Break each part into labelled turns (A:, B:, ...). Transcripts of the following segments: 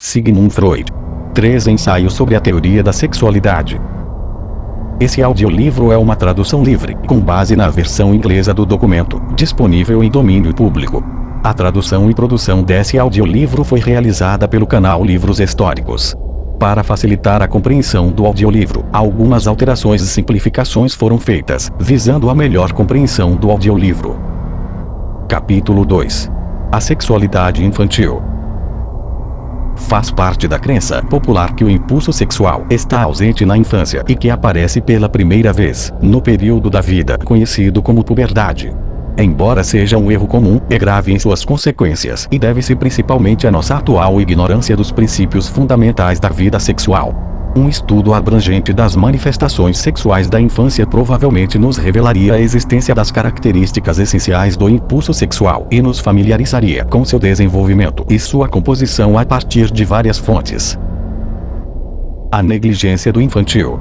A: Sigmund Freud. 3 ensaios sobre a teoria da sexualidade. Esse audiolivro é uma tradução livre, com base na versão inglesa do documento, disponível em domínio público. A tradução e produção desse audiolivro foi realizada pelo canal Livros Históricos. Para facilitar a compreensão do audiolivro, algumas alterações e simplificações foram feitas, visando a melhor compreensão do audiolivro. Capítulo 2. A sexualidade infantil. Faz parte da crença popular que o impulso sexual está ausente na infância e que aparece pela primeira vez no período da vida conhecido como puberdade. Embora seja um erro comum, é grave em suas consequências e deve-se principalmente à nossa atual ignorância dos princípios fundamentais da vida sexual. Um estudo abrangente das manifestações sexuais da infância provavelmente nos revelaria a existência das características essenciais do impulso sexual e nos familiarizaria com seu desenvolvimento e sua composição a partir de várias fontes. A negligência do infantil.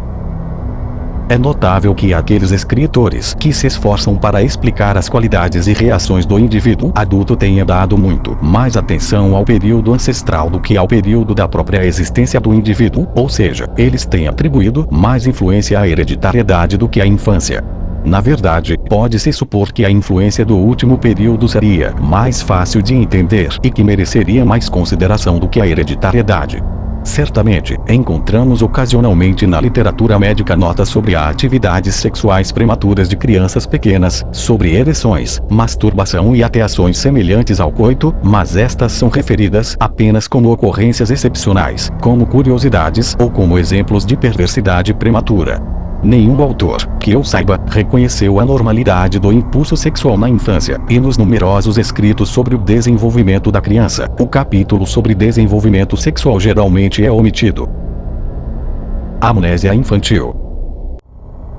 A: É notável que aqueles escritores que se esforçam para explicar as qualidades e reações do indivíduo adulto tenham dado muito mais atenção ao período ancestral do que ao período da própria existência do indivíduo, ou seja, eles têm atribuído mais influência à hereditariedade do que à infância. Na verdade, pode-se supor que a influência do último período seria mais fácil de entender e que mereceria mais consideração do que a hereditariedade. Certamente, encontramos ocasionalmente na literatura médica notas sobre atividades sexuais prematuras de crianças pequenas, sobre ereções, masturbação e até ações semelhantes ao coito, mas estas são referidas apenas como ocorrências excepcionais, como curiosidades ou como exemplos de perversidade prematura. Nenhum autor, que eu saiba, reconheceu a normalidade do impulso sexual na infância, e nos numerosos escritos sobre o desenvolvimento da criança, o capítulo sobre desenvolvimento sexual geralmente é omitido. Amnésia infantil.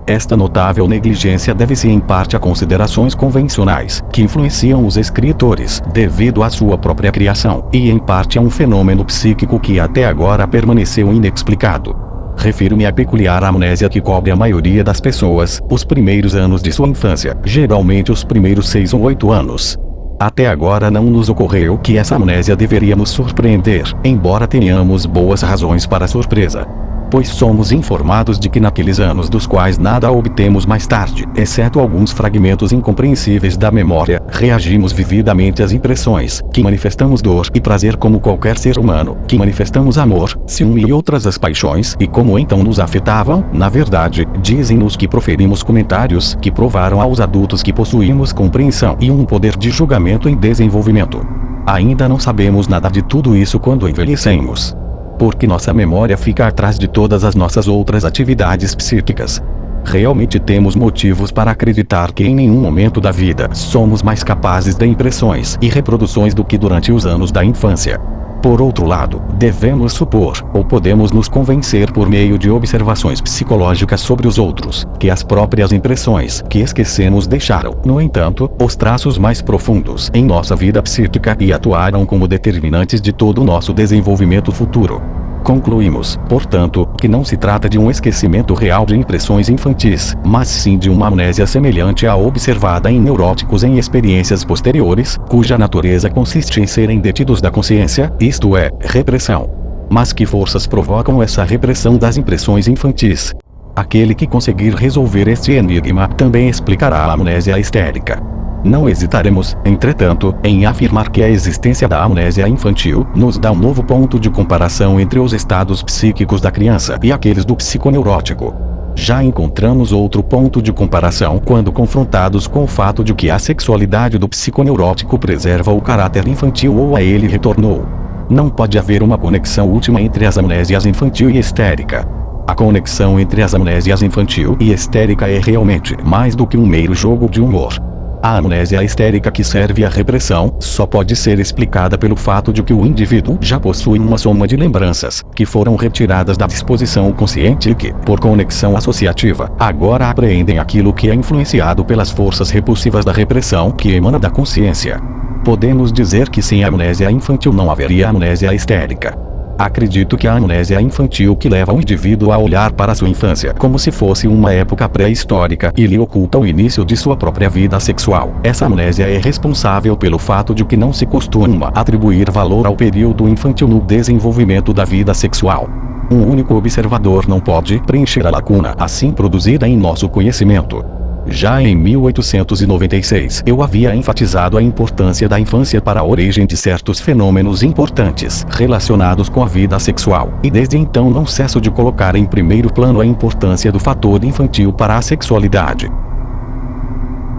A: Esta notável negligência deve-se em parte a considerações convencionais, que influenciam os escritores, devido à sua própria criação, e em parte a um fenômeno psíquico que até agora permaneceu inexplicado. Refiro-me à peculiar amnésia que cobre a maioria das pessoas, os primeiros anos de sua infância, geralmente os primeiros 6 ou 8 anos. Até agora não nos ocorreu que essa amnésia deveria nos surpreender, embora tenhamos boas razões para a surpresa. Pois somos informados de que naqueles anos dos quais nada obtemos mais tarde, exceto alguns fragmentos incompreensíveis da memória, reagimos vividamente às impressões, que manifestamos dor e prazer como qualquer ser humano, que manifestamos amor, ciúme e outras as paixões, e como então nos afetavam, na verdade, dizem-nos que proferimos comentários que provaram aos adultos que possuímos compreensão e um poder de julgamento em desenvolvimento. Ainda não sabemos nada de tudo isso quando envelhecemos. Porque nossa memória fica atrás de todas as nossas outras atividades psíquicas. Realmente temos motivos para acreditar que em nenhum momento da vida somos mais capazes de impressões e reproduções do que durante os anos da infância. Por outro lado, devemos supor, ou podemos nos convencer por meio de observações psicológicas sobre os outros, que as próprias impressões que esquecemos deixaram, no entanto, os traços mais profundos em nossa vida psíquica e atuaram como determinantes de todo o nosso desenvolvimento futuro. Concluímos, portanto, que não se trata de um esquecimento real de impressões infantis, mas sim de uma amnésia semelhante à observada em neuróticos em experiências posteriores, cuja natureza consiste em serem detidos da consciência, isto é, repressão. Mas que forças provocam essa repressão das impressões infantis? Aquele que conseguir resolver este enigma também explicará a amnésia histérica. Não hesitaremos, entretanto, em afirmar que a existência da amnésia infantil nos dá um novo ponto de comparação entre os estados psíquicos da criança e aqueles do psiconeurótico. Já encontramos outro ponto de comparação quando confrontados com o fato de que a sexualidade do psiconeurótico preserva o caráter infantil ou a ele retornou. Não pode haver uma conexão última entre as amnésias infantil e histérica. A conexão entre as amnésias infantil e histérica é realmente mais do que um mero jogo de humor. A amnésia histérica que serve à repressão só pode ser explicada pelo fato de que o indivíduo já possui uma soma de lembranças, que foram retiradas da disposição consciente e que, por conexão associativa, agora apreendem aquilo que é influenciado pelas forças repulsivas da repressão que emana da consciência. Podemos dizer que sem amnésia infantil não haveria amnésia histérica. Acredito que a amnésia é infantil que leva o indivíduo a olhar para sua infância como se fosse uma época pré-histórica e lhe oculta o início de sua própria vida sexual. Essa amnésia é responsável pelo fato de que não se costuma atribuir valor ao período infantil no desenvolvimento da vida sexual. Um único observador não pode preencher a lacuna assim produzida em nosso conhecimento. Já em 1896, eu havia enfatizado a importância da infância para a origem de certos fenômenos importantes relacionados com a vida sexual, e desde então não cesso de colocar em primeiro plano a importância do fator infantil para a sexualidade.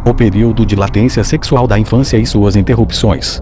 A: O período de latência sexual da infância e suas interrupções.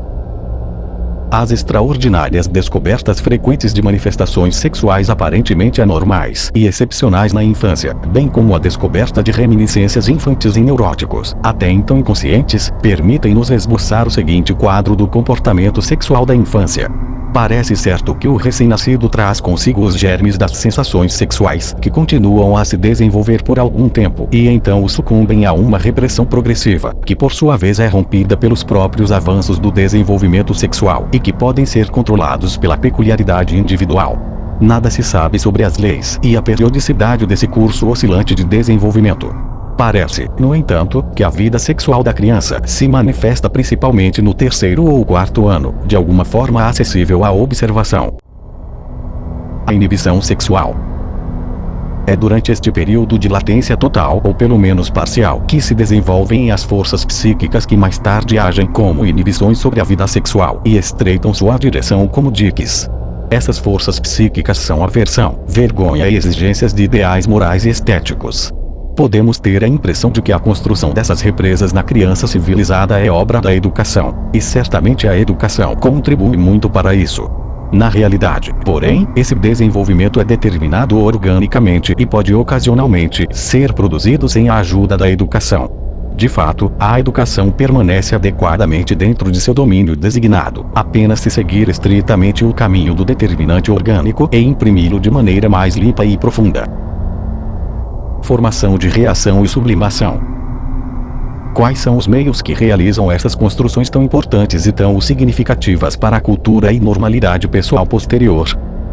A: As extraordinárias descobertas frequentes de manifestações sexuais aparentemente anormais e excepcionais na infância, bem como a descoberta de reminiscências infantis e neuróticos, até então inconscientes, permitem-nos esboçar o seguinte quadro do comportamento sexual da infância. Parece certo que o recém-nascido traz consigo os germes das sensações sexuais, que continuam a se desenvolver por algum tempo, e então sucumbem a uma repressão progressiva, que por sua vez é rompida pelos próprios avanços do desenvolvimento sexual, e que podem ser controlados pela peculiaridade individual. Nada se sabe sobre as leis e a periodicidade desse curso oscilante de desenvolvimento. Parece, no entanto, que a vida sexual da criança se manifesta principalmente no 3º ou 4º ano, de alguma forma acessível à observação. A inibição sexual. É durante este período de latência total, ou pelo menos parcial, que se desenvolvem as forças psíquicas que mais tarde agem como inibições sobre a vida sexual e estreitam sua direção como diques. Essas forças psíquicas são aversão, vergonha e exigências de ideais morais e estéticos. Podemos ter a impressão de que a construção dessas represas na criança civilizada é obra da educação, e certamente a educação contribui muito para isso. Na realidade, porém, esse desenvolvimento é determinado organicamente e pode ocasionalmente ser produzido sem a ajuda da educação. De fato, a educação permanece adequadamente dentro de seu domínio designado, apenas se seguir estritamente o caminho do determinante orgânico e imprimi-lo de maneira mais limpa e profunda. Formação de reação e sublimação. Quais são os meios que realizam essas construções tão importantes e tão significativas para a cultura e normalidade pessoal posterior?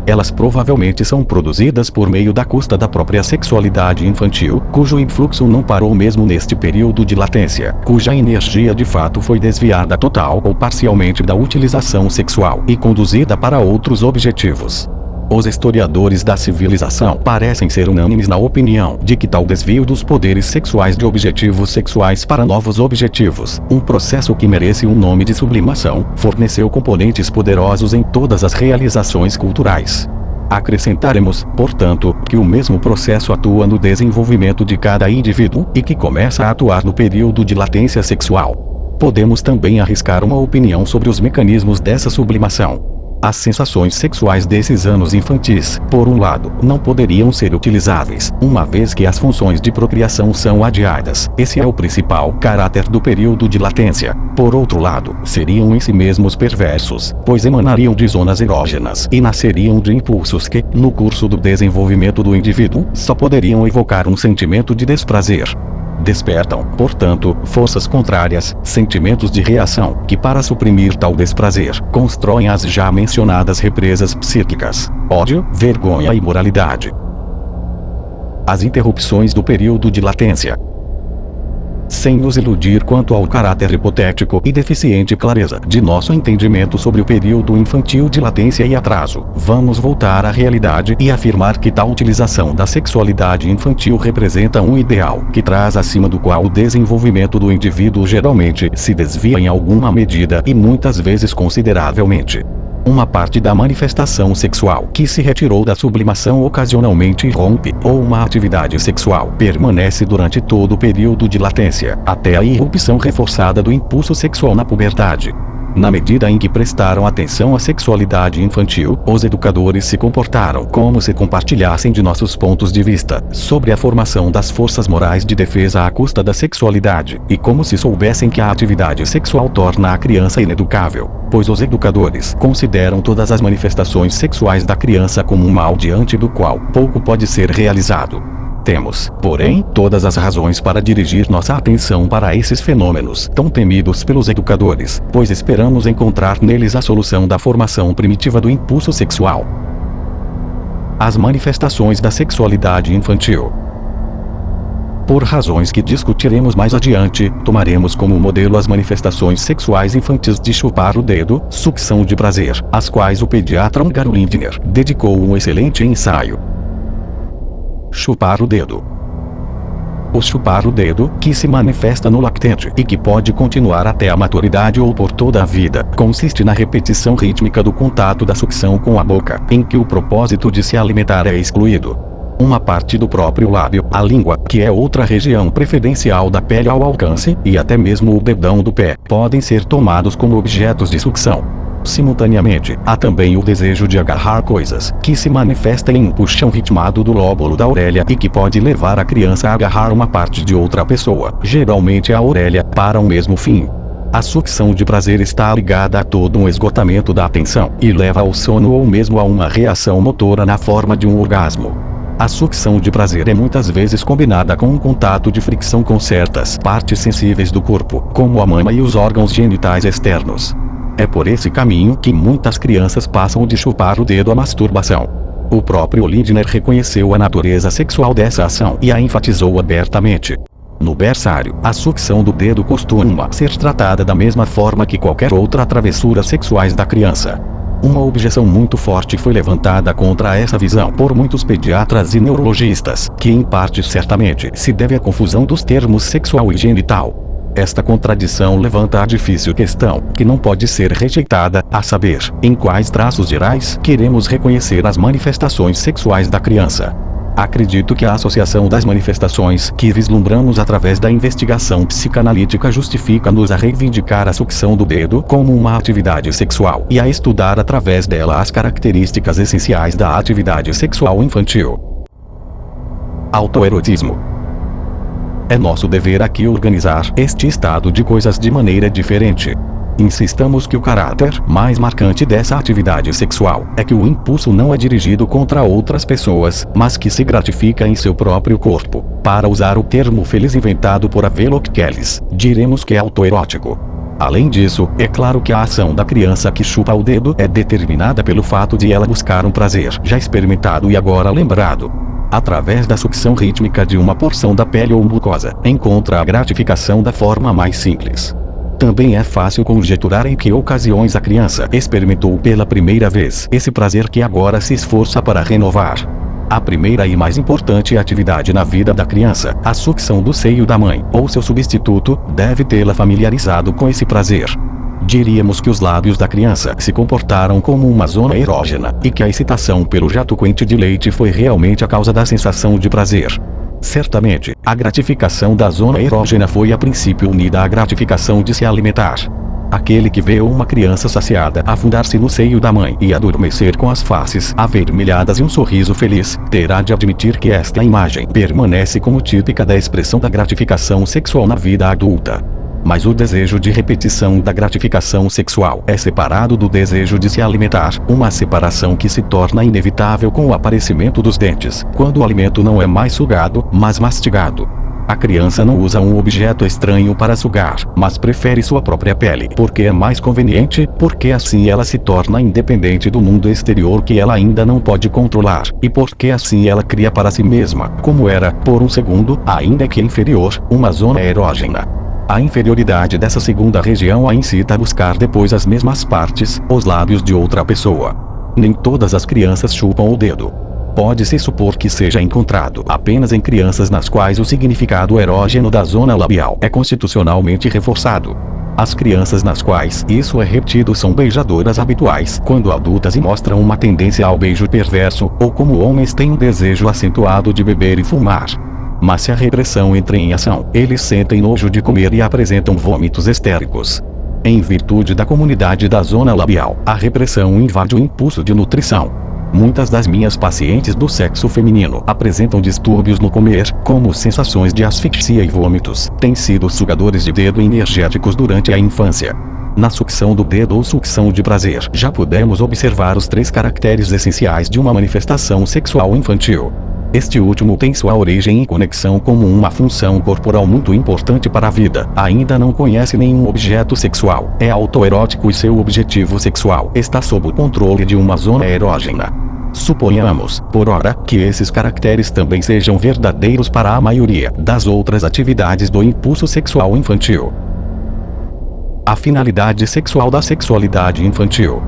A: Elas provavelmente são produzidas por meio da custa da própria sexualidade infantil, cujo influxo não parou mesmo neste período de latência, cuja energia de fato foi desviada total ou parcialmente da utilização sexual e conduzida para outros objetivos. Os historiadores da civilização parecem ser unânimes na opinião de que tal desvio dos poderes sexuais de objetivos sexuais para novos objetivos, um processo que merece um nome de sublimação, forneceu componentes poderosos em todas as realizações culturais. Acrescentaremos, portanto, que o mesmo processo atua no desenvolvimento de cada indivíduo e que começa a atuar no período de latência sexual. Podemos também arriscar uma opinião sobre os mecanismos dessa sublimação. As sensações sexuais desses anos infantis, por um lado, não poderiam ser utilizáveis, uma vez que as funções de procriação são adiadas. Esse é o principal caráter do período de latência. Por outro lado, seriam em si mesmos perversos, pois emanariam de zonas erógenas e nasceriam de impulsos que, no curso do desenvolvimento do indivíduo, só poderiam evocar um sentimento de desprazer. Despertam, portanto, forças contrárias, sentimentos de reação, que para suprimir tal desprazer, constroem as já mencionadas represas psíquicas: ódio, vergonha e imoralidade. As interrupções do período de latência. Sem nos iludir quanto ao caráter hipotético e deficiente clareza de nosso entendimento sobre o período infantil de latência e atraso, vamos voltar à realidade e afirmar que tal utilização da sexualidade infantil representa um ideal que traz acima do qual o desenvolvimento do indivíduo geralmente se desvia em alguma medida e muitas vezes consideravelmente. Uma parte da manifestação sexual que se retirou da sublimação ocasionalmente rompe, ou uma atividade sexual permanece durante todo o período de latência, até a irrupção reforçada do impulso sexual na puberdade. Na medida em que prestaram atenção à sexualidade infantil, os educadores se comportaram como se compartilhassem de nossos pontos de vista sobre a formação das forças morais de defesa à custa da sexualidade, e como se soubessem que a atividade sexual torna a criança ineducável, pois os educadores consideram todas as manifestações sexuais da criança como um mal diante do qual pouco pode ser realizado. Temos, porém, todas as razões para dirigir nossa atenção para esses fenômenos tão temidos pelos educadores, pois esperamos encontrar neles a solução da formação primitiva do impulso sexual. As manifestações da sexualidade infantil. Por razões que discutiremos mais adiante, tomaremos como modelo as manifestações sexuais infantis de chupar o dedo, sucção de prazer, às quais o pediatra Húngaro Lindner dedicou um excelente ensaio. Chupar o dedo. O chupar o dedo, que se manifesta no lactente e que pode continuar até a maturidade ou por toda a vida, consiste na repetição rítmica do contato da sucção com a boca, em que o propósito de se alimentar é excluído. Uma parte do próprio lábio, a língua, que é outra região preferencial da pele ao alcance, e até mesmo o dedão do pé, podem ser tomados como objetos de sucção. Simultaneamente, há também o desejo de agarrar coisas, que se manifesta em um puxão ritmado do lóbulo da orelha e que pode levar a criança a agarrar uma parte de outra pessoa, geralmente a orelha, para o mesmo fim. A sucção de prazer está ligada a todo um esgotamento da atenção, e leva ao sono ou mesmo a uma reação motora na forma de um orgasmo. A sucção de prazer é muitas vezes combinada com um contato de fricção com certas partes sensíveis do corpo, como a mama e os órgãos genitais externos. É por esse caminho que muitas crianças passam de chupar o dedo à masturbação. O próprio Lindner reconheceu a natureza sexual dessa ação e a enfatizou abertamente. No berçário, a sucção do dedo costuma ser tratada da mesma forma que qualquer outra travessura sexuais da criança. Uma objeção muito forte foi levantada contra essa visão por muitos pediatras e neurologistas, que em parte certamente se deve à confusão dos termos sexual e genital. Esta contradição levanta a difícil questão, que não pode ser rejeitada, a saber, em quais traços gerais queremos reconhecer as manifestações sexuais da criança. Acredito que a associação das manifestações que vislumbramos através da investigação psicanalítica justifica-nos a reivindicar a sucção do dedo como uma atividade sexual e a estudar através dela as características essenciais da atividade sexual infantil. Autoerotismo. É nosso dever aqui organizar este estado de coisas de maneira diferente. Insistamos que o caráter mais marcante dessa atividade sexual é que o impulso não é dirigido contra outras pessoas, mas que se gratifica em seu próprio corpo. Para usar o termo feliz inventado por Havelock Ellis, diremos que é autoerótico. Além disso, é claro que a ação da criança que chupa o dedo é determinada pelo fato de ela buscar um prazer já experimentado e agora lembrado. Através da sucção rítmica de uma porção da pele ou mucosa, encontra a gratificação da forma mais simples. Também é fácil conjecturar em que ocasiões a criança experimentou pela primeira vez esse prazer que agora se esforça para renovar. A primeira e mais importante atividade na vida da criança, a sucção do seio da mãe, ou seu substituto, deve tê-la familiarizado com esse prazer. Diríamos que os lábios da criança se comportaram como uma zona erógena, e que a excitação pelo jato quente de leite foi realmente a causa da sensação de prazer. Certamente, a gratificação da zona erógena foi a princípio unida à gratificação de se alimentar. Aquele que vê uma criança saciada afundar-se no seio da mãe e adormecer com as faces avermelhadas e um sorriso feliz, terá de admitir que esta imagem permanece como típica da expressão da gratificação sexual na vida adulta. Mas o desejo de repetição da gratificação sexual é separado do desejo de se alimentar, uma separação que se torna inevitável com o aparecimento dos dentes, quando o alimento não é mais sugado, mas mastigado. A criança não usa um objeto estranho para sugar, mas prefere sua própria pele, porque é mais conveniente, porque assim ela se torna independente do mundo exterior que ela ainda não pode controlar, e porque assim ela cria para si mesma, como era, por um segundo, ainda que inferior, uma zona erógena. A inferioridade dessa segunda região a incita a buscar depois as mesmas partes, os lábios de outra pessoa. Nem todas as crianças chupam o dedo. Pode-se supor que seja encontrado apenas em crianças nas quais o significado erógeno da zona labial é constitucionalmente reforçado. As crianças nas quais isso é repetido são beijadoras habituais quando adultas e mostram uma tendência ao beijo perverso, ou como homens têm um desejo acentuado de beber e fumar. Mas se a repressão entra em ação, eles sentem nojo de comer e apresentam vômitos histéricos. Em virtude da comunidade da zona labial, a repressão invade o impulso de nutrição. Muitas das minhas pacientes do sexo feminino apresentam distúrbios no comer, como sensações de asfixia e vômitos. Têm sido sugadores de dedo energéticos durante a infância. Na sucção do dedo ou sucção de prazer, já pudemos observar os 3 caracteres essenciais de uma manifestação sexual infantil. Este último tem sua origem em conexão como uma função corporal muito importante para a vida. Ainda não conhece nenhum objeto sexual. É autoerótico e seu objetivo sexual está sob o controle de uma zona erógena. Suponhamos, por ora, que esses caracteres também sejam verdadeiros para a maioria das outras atividades do impulso sexual infantil. A finalidade sexual da sexualidade infantil.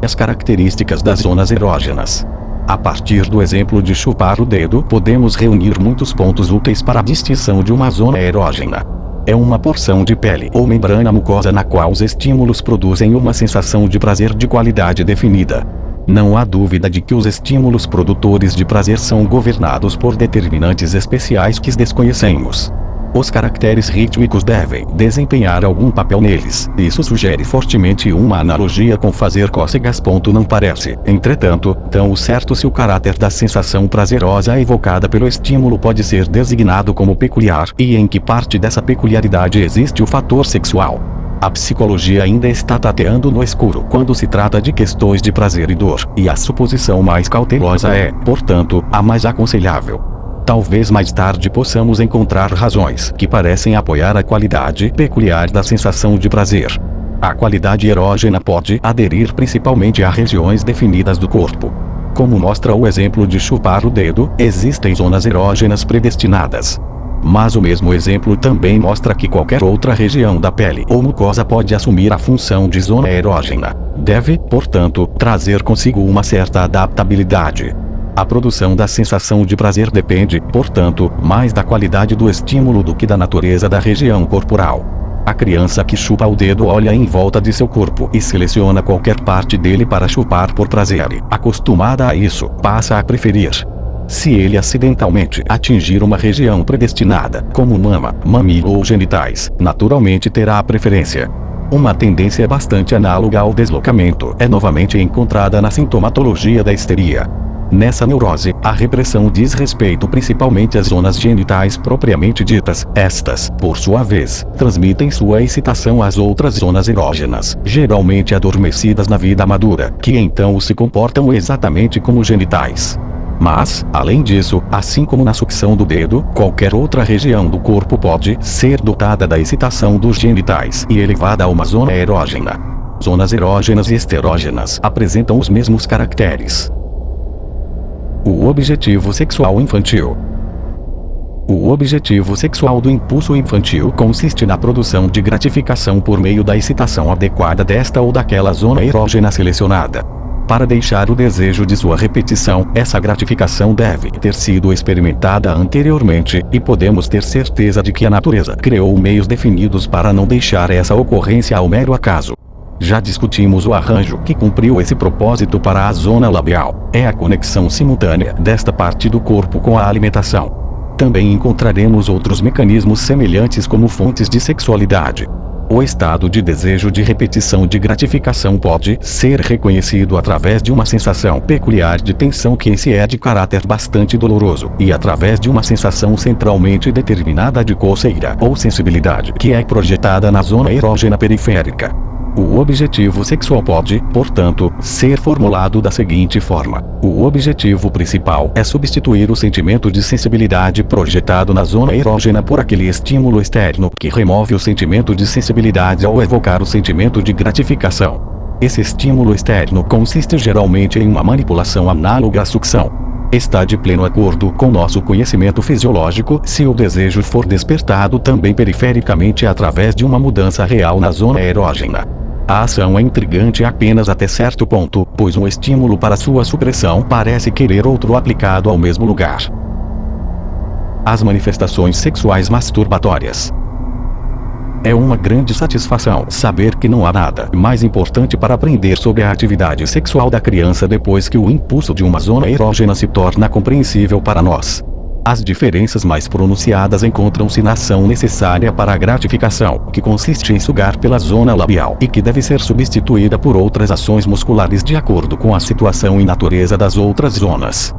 A: As características das zonas erógenas. A partir do exemplo de chupar o dedo, podemos reunir muitos pontos úteis para a distinção de uma zona erógena. É uma porção de pele ou membrana mucosa na qual os estímulos produzem uma sensação de prazer de qualidade definida. Não há dúvida de que os estímulos produtores de prazer são governados por determinantes especiais que desconhecemos. Os caracteres rítmicos devem desempenhar algum papel neles. Isso sugere fortemente uma analogia com fazer cócegas. Não parece, entretanto, tão certo se o caráter da sensação prazerosa evocada pelo estímulo pode ser designado como peculiar e em que parte dessa peculiaridade existe o fator sexual. A psicologia ainda está tateando no escuro quando se trata de questões de prazer e dor, e a suposição mais cautelosa é, portanto, a mais aconselhável. Talvez mais tarde possamos encontrar razões que parecem apoiar a qualidade peculiar da sensação de prazer. A qualidade erógena pode aderir principalmente a regiões definidas do corpo. Como mostra o exemplo de chupar o dedo, existem zonas erógenas predestinadas. Mas o mesmo exemplo também mostra que qualquer outra região da pele ou mucosa pode assumir a função de zona erógena. Deve, portanto, trazer consigo uma certa adaptabilidade. A produção da sensação de prazer depende, portanto, mais da qualidade do estímulo do que da natureza da região corporal. A criança que chupa o dedo olha em volta de seu corpo e seleciona qualquer parte dele para chupar por prazer. Acostumada a isso, passa a preferir. Se ele acidentalmente atingir uma região predestinada, como mama, mamilo ou genitais, naturalmente terá a preferência. Uma tendência bastante análoga ao deslocamento é novamente encontrada na sintomatologia da histeria. Nessa neurose, a repressão diz respeito principalmente às zonas genitais propriamente ditas. Estas, por sua vez, transmitem sua excitação às outras zonas erógenas, geralmente adormecidas na vida madura, que então se comportam exatamente como genitais. Mas, além disso, assim como na sucção do dedo, qualquer outra região do corpo pode ser dotada da excitação dos genitais e elevada a uma zona erógena. Zonas erógenas e esterógenas apresentam os mesmos caracteres. O objetivo sexual infantil. O objetivo sexual do impulso infantil consiste na produção de gratificação por meio da excitação adequada desta ou daquela zona erógena selecionada. Para deixar o desejo de sua repetição, essa gratificação deve ter sido experimentada anteriormente, e podemos ter certeza de que a natureza criou meios definidos para não deixar essa ocorrência ao mero acaso. Já discutimos o arranjo que cumpriu esse propósito para a zona labial. É a conexão simultânea desta parte do corpo com a alimentação. Também encontraremos outros mecanismos semelhantes como fontes de sexualidade. O estado de desejo de repetição de gratificação pode ser reconhecido através de uma sensação peculiar de tensão que em si é de caráter bastante doloroso, e através de uma sensação centralmente determinada de coceira ou sensibilidade que é projetada na zona erógena periférica. O objetivo sexual pode, portanto, ser formulado da seguinte forma: o objetivo principal é substituir o sentimento de sensibilidade projetado na zona erógena por aquele estímulo externo que remove o sentimento de sensibilidade ao evocar o sentimento de gratificação. Esse estímulo externo consiste geralmente em uma manipulação análoga à sucção. Está de pleno acordo com nosso conhecimento fisiológico se o desejo for despertado também perifericamente através de uma mudança real na zona erógena. A ação é intrigante apenas até certo ponto, pois um estímulo para sua supressão parece querer outro aplicado ao mesmo lugar. As manifestações sexuais masturbatórias. É uma grande satisfação saber que não há nada mais importante para aprender sobre a atividade sexual da criança depois que o impulso de uma zona erógena se torna compreensível para nós. As diferenças mais pronunciadas encontram-se na ação necessária para a gratificação, que consiste em sugar pela zona labial e que deve ser substituída por outras ações musculares de acordo com a situação e natureza das outras zonas.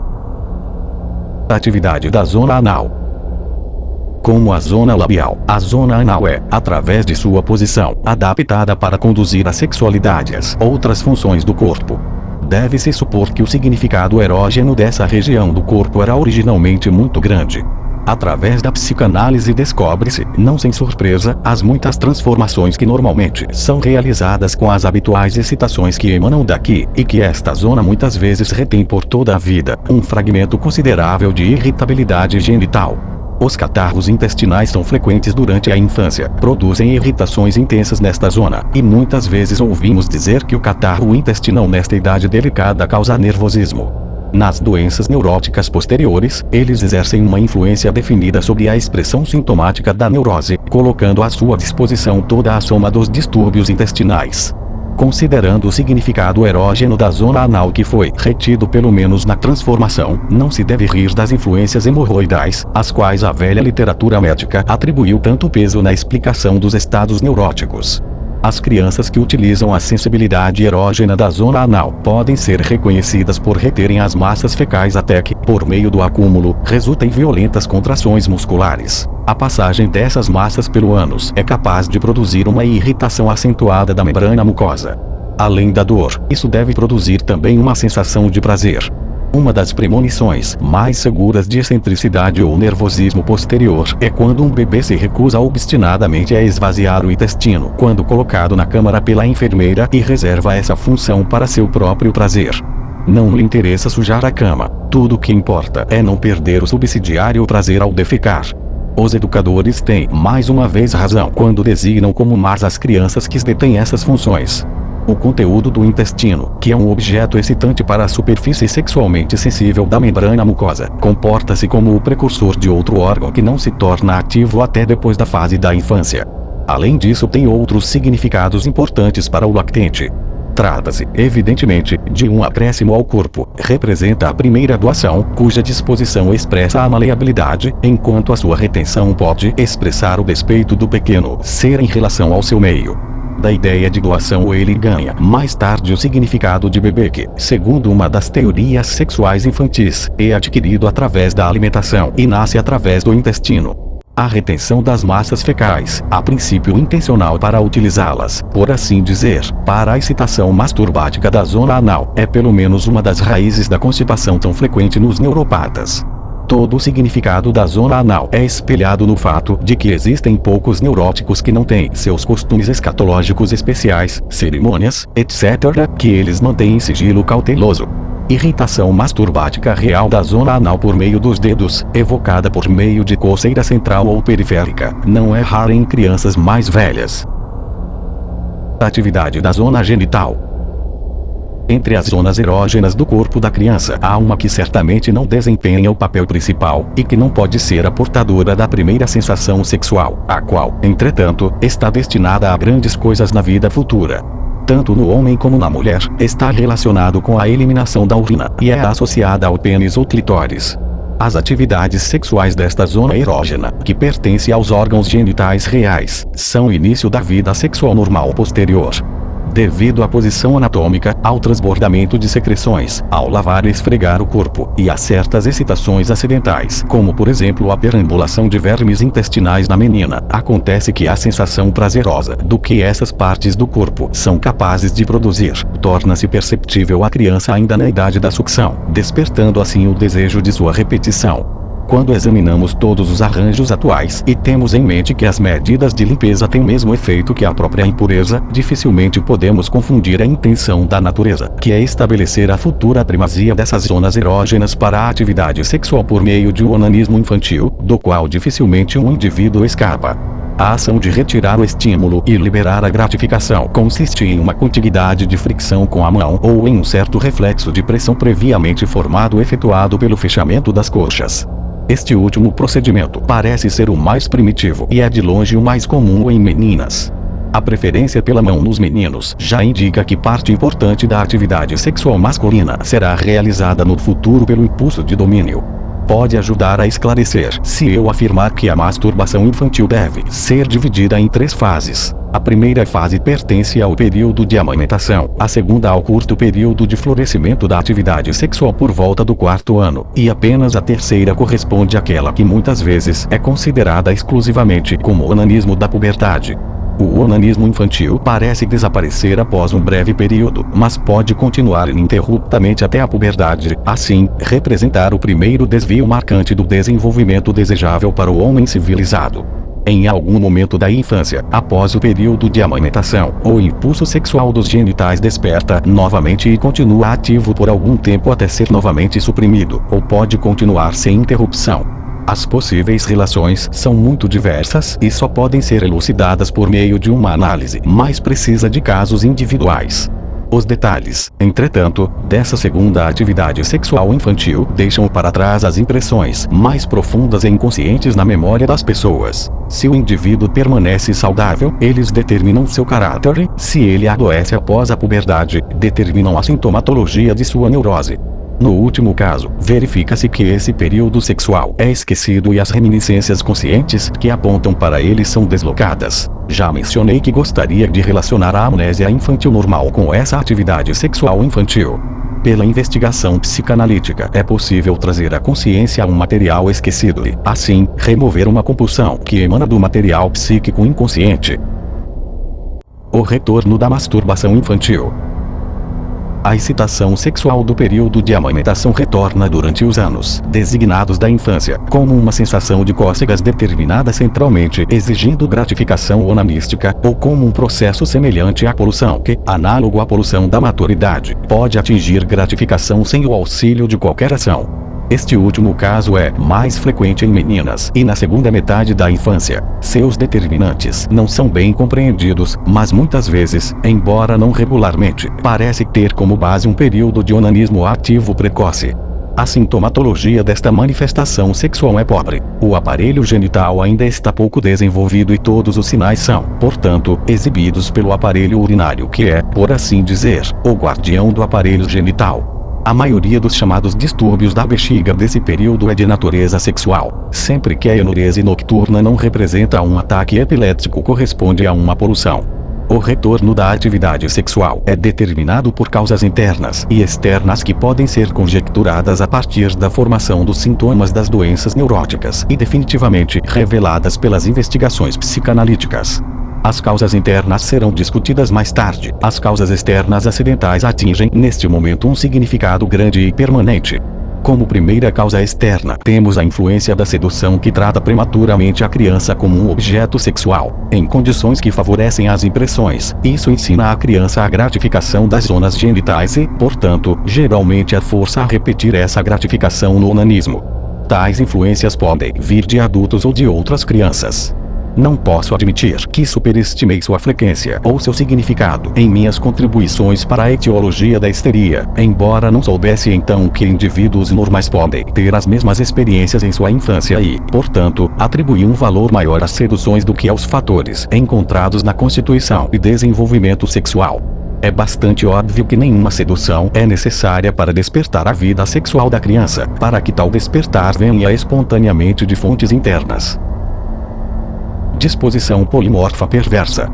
A: A atividade da zona anal. Como a zona labial, a zona anal é, através de sua posição, adaptada para conduzir a sexualidade às outras funções do corpo. Deve-se supor que o significado erógeno dessa região do corpo era originalmente muito grande. Através da psicanálise descobre-se, não sem surpresa, as muitas transformações que normalmente são realizadas com as habituais excitações que emanam daqui, e que esta zona muitas vezes retém por toda a vida, um fragmento considerável de irritabilidade genital. Os catarros intestinais são frequentes durante a infância, produzem irritações intensas nesta zona, e muitas vezes ouvimos dizer que o catarro intestinal nesta idade delicada causa nervosismo. Nas doenças neuróticas posteriores, eles exercem uma influência definida sobre a expressão sintomática da neurose, colocando à sua disposição toda a soma dos distúrbios intestinais. Considerando o significado erógeno da zona anal que foi retido pelo menos na transformação, não se deve rir das influências hemorroidais, às quais a velha literatura médica atribuiu tanto peso na explicação dos estados neuróticos. As crianças que utilizam a sensibilidade erógena da zona anal podem ser reconhecidas por reterem as massas fecais até que, por meio do acúmulo, resulta em violentas contrações musculares. A passagem dessas massas pelo ânus é capaz de produzir uma irritação acentuada da membrana mucosa. Além da dor, isso deve produzir também uma sensação de prazer. Uma das premonições mais seguras de excentricidade ou nervosismo posterior é quando um bebê se recusa obstinadamente a esvaziar o intestino quando colocado na câmara pela enfermeira e reserva essa função para seu próprio prazer. Não lhe interessa sujar a cama, tudo o que importa é não perder o subsidiário prazer ao defecar. Os educadores têm mais uma vez razão quando designam como más as crianças que detêm essas funções. O conteúdo do intestino, que é um objeto excitante para a superfície sexualmente sensível da membrana mucosa, comporta-se como o precursor de outro órgão que não se torna ativo até depois da fase da infância. Além disso, tem outros significados importantes para o lactente. Trata-se, evidentemente, de um acréscimo ao corpo, representa a primeira doação, cuja disposição expressa a maleabilidade, enquanto a sua retenção pode expressar o despeito do pequeno ser em relação ao seu meio. Da ideia de doação ele ganha mais tarde o significado de bebê que, segundo uma das teorias sexuais infantis, é adquirido através da alimentação e nasce através do intestino. A retenção das massas fecais, a princípio intencional para utilizá-las, por assim dizer, para a excitação masturbática da zona anal, é pelo menos uma das raízes da constipação tão frequente nos neuropatas. Todo o significado da zona anal é espelhado no fato de que existem poucos neuróticos que não têm seus costumes escatológicos especiais, cerimônias, etc., que eles mantêm em sigilo cauteloso. Irritação masturbática real da zona anal por meio dos dedos, evocada por meio de coceira central ou periférica, não é rara em crianças mais velhas. Atividade da zona genital. Entre as zonas erógenas do corpo da criança há uma que certamente não desempenha o papel principal, e que não pode ser a portadora da primeira sensação sexual, a qual, entretanto, está destinada a grandes coisas na vida futura. Tanto no homem como na mulher, está relacionado com a eliminação da urina, e é associada ao pênis ou clitóris. As atividades sexuais desta zona erógena, que pertence aos órgãos genitais reais, são o início da vida sexual normal posterior. Devido à posição anatômica, ao transbordamento de secreções, ao lavar e esfregar o corpo, e a certas excitações acidentais, como por exemplo a perambulação de vermes intestinais na menina, acontece que a sensação prazerosa do que essas partes do corpo são capazes de produzir, torna-se perceptível à criança ainda na idade da sucção, despertando assim o desejo de sua repetição. Quando examinamos todos os arranjos atuais e temos em mente que as medidas de limpeza têm o mesmo efeito que a própria impureza, dificilmente podemos confundir a intenção da natureza, que é estabelecer a futura primazia dessas zonas erógenas para a atividade sexual por meio de um onanismo infantil, do qual dificilmente um indivíduo escapa. A ação de retirar o estímulo e liberar a gratificação consiste em uma contiguidade de fricção com a mão ou em um certo reflexo de pressão previamente formado efetuado pelo fechamento das coxas. Este último procedimento parece ser o mais primitivo e é de longe o mais comum em meninas. A preferência pela mão nos meninos já indica que parte importante da atividade sexual masculina será realizada no futuro pelo impulso de domínio. Pode ajudar a esclarecer se eu afirmar que a masturbação infantil deve ser dividida em 3 fases. A primeira fase pertence ao período de amamentação, a segunda ao curto período de florescimento da atividade sexual por volta do 4º ano, e apenas a terceira corresponde àquela que muitas vezes é considerada exclusivamente como onanismo da puberdade. O onanismo infantil parece desaparecer após um breve período, mas pode continuar ininterruptamente até a puberdade, assim, representar o primeiro desvio marcante do desenvolvimento desejável para o homem civilizado. Em algum momento da infância, após o período de amamentação, o impulso sexual dos genitais desperta novamente e continua ativo por algum tempo até ser novamente suprimido, ou pode continuar sem interrupção. As possíveis relações são muito diversas e só podem ser elucidadas por meio de uma análise mais precisa de casos individuais. Os detalhes, entretanto, dessa segunda atividade sexual infantil deixam para trás as impressões mais profundas e inconscientes na memória das pessoas. Se o indivíduo permanece saudável, eles determinam seu caráter e, se ele adoece após a puberdade, determinam a sintomatologia de sua neurose. No último caso, verifica-se que esse período sexual é esquecido e as reminiscências conscientes que apontam para ele são deslocadas. Já mencionei que gostaria de relacionar a amnésia infantil normal com essa atividade sexual infantil. Pela investigação psicanalítica, é possível trazer à consciência um material esquecido e, assim, remover uma compulsão que emana do material psíquico inconsciente. O retorno da masturbação infantil. A excitação sexual do período de amamentação retorna durante os anos designados da infância, como uma sensação de cócegas determinada centralmente exigindo gratificação onanística, ou como um processo semelhante à poluição que, análogo à poluição da maturidade, pode atingir gratificação sem o auxílio de qualquer ação. Este último caso é mais frequente em meninas e na segunda metade da infância. Seus determinantes não são bem compreendidos, mas muitas vezes, embora não regularmente, parece ter como base um período de onanismo ativo precoce. A sintomatologia desta manifestação sexual é pobre. O aparelho genital ainda está pouco desenvolvido e todos os sinais são, portanto, exibidos pelo aparelho urinário que é, por assim dizer, o guardião do aparelho genital. A maioria dos chamados distúrbios da bexiga desse período é de natureza sexual. Sempre que a enurese nocturna não representa um ataque epilético corresponde a uma poluição. O retorno da atividade sexual é determinado por causas internas e externas que podem ser conjecturadas a partir da formação dos sintomas das doenças neuróticas e definitivamente reveladas pelas investigações psicanalíticas. As causas internas serão discutidas mais tarde. As causas externas acidentais atingem neste momento um significado grande e permanente. Como primeira causa externa, temos a influência da sedução que trata prematuramente a criança como um objeto sexual, em condições que favorecem as impressões. Isso ensina a criança a gratificação das zonas genitais e, portanto, geralmente a força a repetir essa gratificação no onanismo. Tais influências podem vir de adultos ou de outras crianças. Não posso admitir que superestimei sua frequência ou seu significado em minhas contribuições para a etiologia da histeria, embora não soubesse então que indivíduos normais podem ter as mesmas experiências em sua infância e, portanto, atribuí um valor maior às seduções do que aos fatores encontrados na constituição e desenvolvimento sexual. É bastante óbvio que nenhuma sedução é necessária para despertar a vida sexual da criança, para que tal despertar venha espontaneamente de fontes internas. Disposição polimorfa perversa.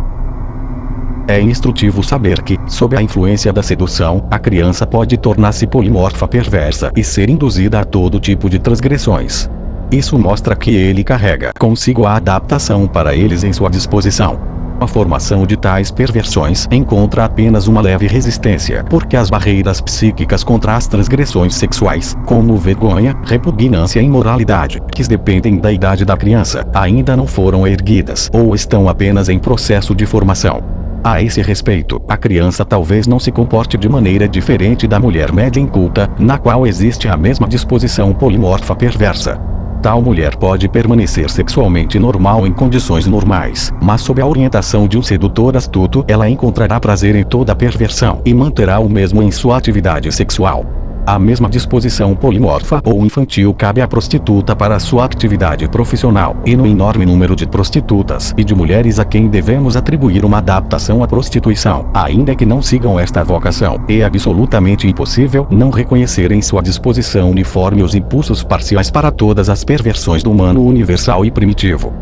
A: É instrutivo saber que, sob a influência da sedução, a criança pode tornar-se polimorfa perversa e ser induzida a todo tipo de transgressões. Isso mostra que ele carrega consigo a adaptação para eles em sua disposição. A formação de tais perversões encontra apenas uma leve resistência, porque as barreiras psíquicas contra as transgressões sexuais, como vergonha, repugnância e imoralidade, que dependem da idade da criança, ainda não foram erguidas ou estão apenas em processo de formação. A esse respeito, a criança talvez não se comporte de maneira diferente da mulher média inculta, na qual existe a mesma disposição polimorfa perversa. Tal mulher pode permanecer sexualmente normal em condições normais, mas sob a orientação de um sedutor astuto, ela encontrará prazer em toda a perversão e manterá o mesmo em sua atividade sexual. A mesma disposição polimorfa ou infantil cabe à prostituta para sua atividade profissional, e no enorme número de prostitutas e de mulheres a quem devemos atribuir uma adaptação à prostituição, ainda que não sigam esta vocação, é absolutamente impossível não reconhecer em sua disposição uniforme os impulsos parciais para todas as perversões do humano universal e primitivo.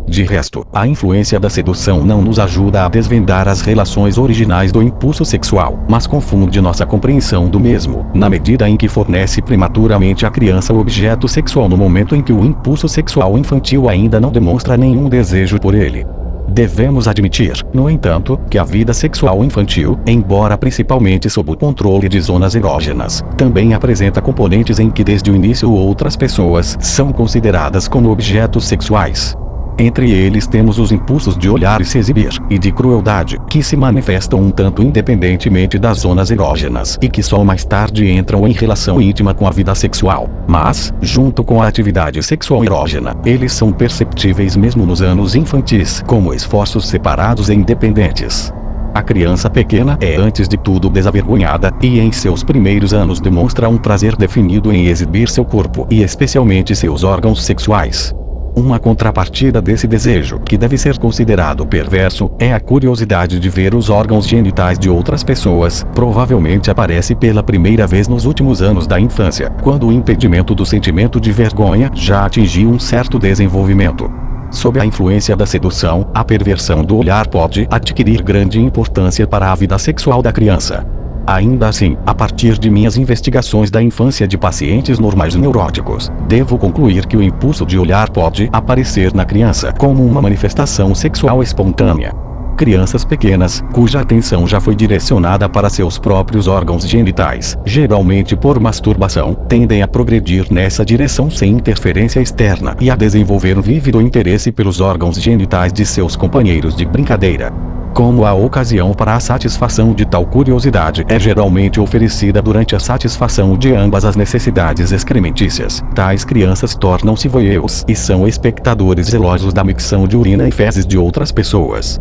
A: De resto, a influência da sedução não nos ajuda a desvendar as relações originais do impulso sexual, mas confunde nossa compreensão do mesmo, na medida em que fornece prematuramente à criança o objeto sexual no momento em que o impulso sexual infantil ainda não demonstra nenhum desejo por ele. Devemos admitir, no entanto, que a vida sexual infantil, embora principalmente sob o controle de zonas erógenas, também apresenta componentes em que desde o início outras pessoas são consideradas como objetos sexuais. Entre eles temos os impulsos de olhar e se exibir, e de crueldade, que se manifestam um tanto independentemente das zonas erógenas e que só mais tarde entram em relação íntima com a vida sexual. Mas, junto com a atividade sexual erógena, eles são perceptíveis mesmo nos anos infantis, como esforços separados e independentes. A criança pequena é antes de tudo desavergonhada, e em seus primeiros anos demonstra um prazer definido em exibir seu corpo e especialmente seus órgãos sexuais. Uma contrapartida desse desejo, que deve ser considerado perverso, é a curiosidade de ver os órgãos genitais de outras pessoas. Provavelmente aparece pela primeira vez nos últimos anos da infância, quando o impedimento do sentimento de vergonha já atingiu um certo desenvolvimento. Sob a influência da sedução, a perversão do olhar pode adquirir grande importância para a vida sexual da criança. Ainda assim, a partir de minhas investigações da infância de pacientes normais neuróticos, devo concluir que o impulso de olhar pode aparecer na criança como uma manifestação sexual espontânea. Crianças pequenas, cuja atenção já foi direcionada para seus próprios órgãos genitais, geralmente por masturbação, tendem a progredir nessa direção sem interferência externa e a desenvolver um vívido interesse pelos órgãos genitais de seus companheiros de brincadeira. Como a ocasião para a satisfação de tal curiosidade é geralmente oferecida durante a satisfação de ambas as necessidades excrementícias, tais crianças tornam-se voyeurs e são espectadores zelosos da micção de urina e fezes de outras pessoas.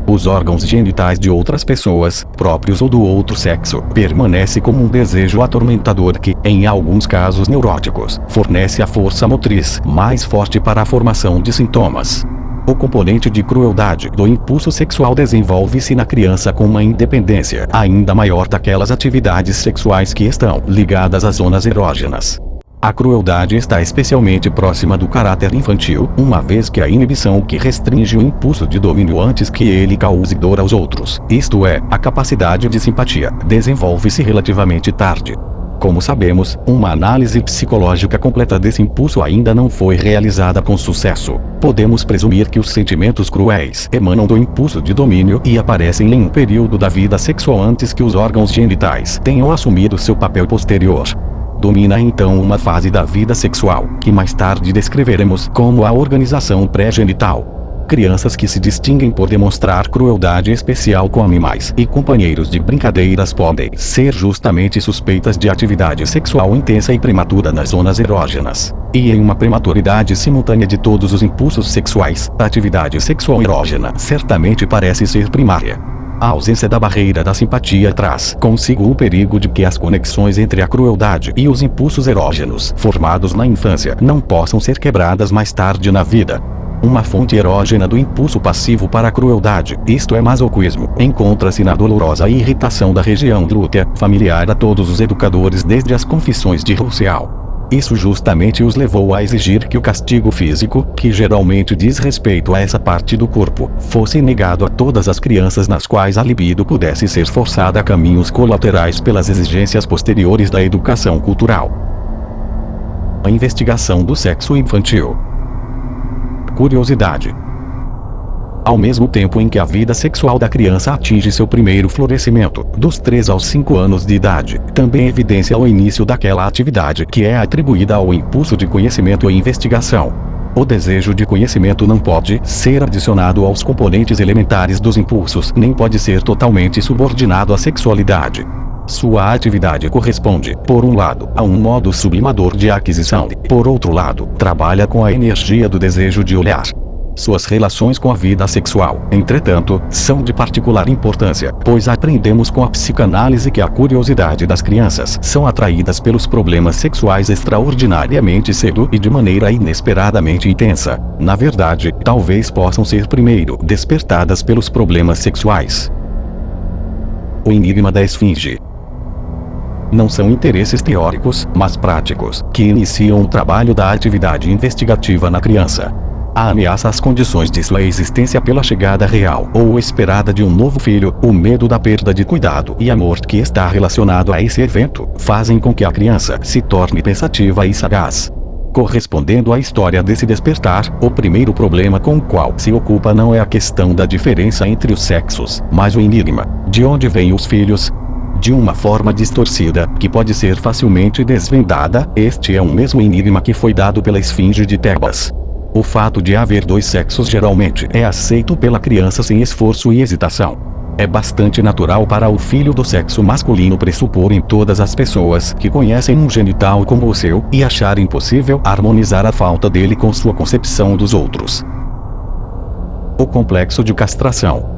A: Os órgãos genitais de outras pessoas, próprios ou do outro sexo, permanece como um desejo atormentador que, em alguns casos neuróticos, fornece a força motriz mais forte para a formação de sintomas. O componente de crueldade do impulso sexual desenvolve-se na criança com uma independência ainda maior daquelas atividades sexuais que estão ligadas às zonas erógenas. A crueldade está especialmente próxima do caráter infantil, uma vez que a inibição que restringe o impulso de domínio antes que ele cause dor aos outros, isto é, a capacidade de simpatia, desenvolve-se relativamente tarde. Como sabemos, uma análise psicológica completa desse impulso ainda não foi realizada com sucesso. Podemos presumir que os sentimentos cruéis emanam do impulso de domínio e aparecem em um período da vida sexual antes que os órgãos genitais tenham assumido seu papel posterior. Domina então uma fase da vida sexual, que mais tarde descreveremos como a organização pré-genital. Crianças que se distinguem por demonstrar crueldade especial com animais e companheiros de brincadeiras podem ser justamente suspeitas de atividade sexual intensa e prematura nas zonas erógenas. E em uma prematuridade simultânea de todos os impulsos sexuais, a atividade sexual erógena certamente parece ser primária. A ausência da barreira da simpatia traz consigo o perigo de que as conexões entre a crueldade e os impulsos erógenos formados na infância não possam ser quebradas mais tarde na vida. Uma fonte erógena do impulso passivo para a crueldade, isto é masoquismo, encontra-se na dolorosa irritação da região glútea, familiar a todos os educadores desde as confissões de Rousseau. Isso justamente os levou a exigir que o castigo físico, que geralmente diz respeito a essa parte do corpo, fosse negado a todas as crianças nas quais a libido pudesse ser forçada a caminhos colaterais pelas exigências posteriores da educação cultural. A investigação do sexo infantil. Curiosidade. Ao mesmo tempo em que a vida sexual da criança atinge seu primeiro florescimento, dos 3 aos 5 anos de idade, também evidencia o início daquela atividade que é atribuída ao impulso de conhecimento e investigação. O desejo de conhecimento não pode ser adicionado aos componentes elementares dos impulsos, nem pode ser totalmente subordinado à sexualidade. Sua atividade corresponde, por um lado, a um modo sublimador de aquisição e, por outro lado, trabalha com a energia do desejo de olhar. Suas relações com a vida sexual, entretanto, são de particular importância, pois aprendemos com a psicanálise que a curiosidade das crianças são atraídas pelos problemas sexuais extraordinariamente cedo e de maneira inesperadamente intensa. Na verdade, talvez possam ser primeiro despertadas pelos problemas sexuais. O enigma da esfinge. Não são interesses teóricos, mas práticos, que iniciam o trabalho da atividade investigativa na criança. A ameaça às condições de sua existência pela chegada real ou esperada de um novo filho, o medo da perda de cuidado e amor que está relacionado a esse evento, fazem com que a criança se torne pensativa e sagaz. Correspondendo à história desse despertar, o primeiro problema com o qual se ocupa não é a questão da diferença entre os sexos, mas o enigma: de onde vêm os filhos? De uma forma distorcida, que pode ser facilmente desvendada, este é o mesmo enigma que foi dado pela esfinge de Tebas. O fato de haver dois sexos geralmente é aceito pela criança sem esforço e hesitação. É bastante natural para o filho do sexo masculino pressupor em todas as pessoas que conhecem um genital como o seu, e achar impossível harmonizar a falta dele com sua concepção dos outros. O complexo de castração.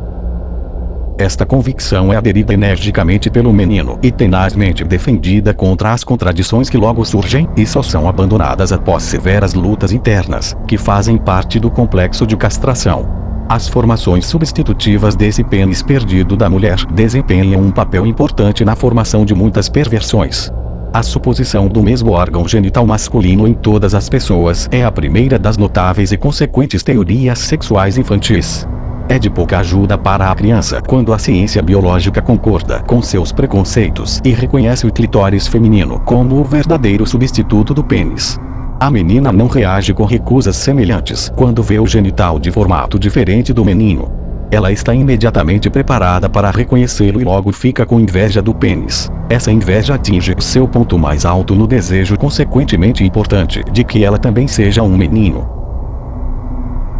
A: Esta convicção é aderida energicamente pelo menino e tenazmente defendida contra as contradições que logo surgem e só são abandonadas após severas lutas internas, que fazem parte do complexo de castração. As formações substitutivas desse pênis perdido da mulher desempenham um papel importante na formação de muitas perversões. A suposição do mesmo órgão genital masculino em todas as pessoas é a primeira das notáveis e consequentes teorias sexuais infantis. É de pouca ajuda para a criança quando a ciência biológica concorda com seus preconceitos e reconhece o clitóris feminino como o verdadeiro substituto do pênis. A menina não reage com recusas semelhantes quando vê o genital de formato diferente do menino. Ela está imediatamente preparada para reconhecê-lo e logo fica com inveja do pênis. Essa inveja atinge seu ponto mais alto no desejo consequentemente importante de que ela também seja um menino.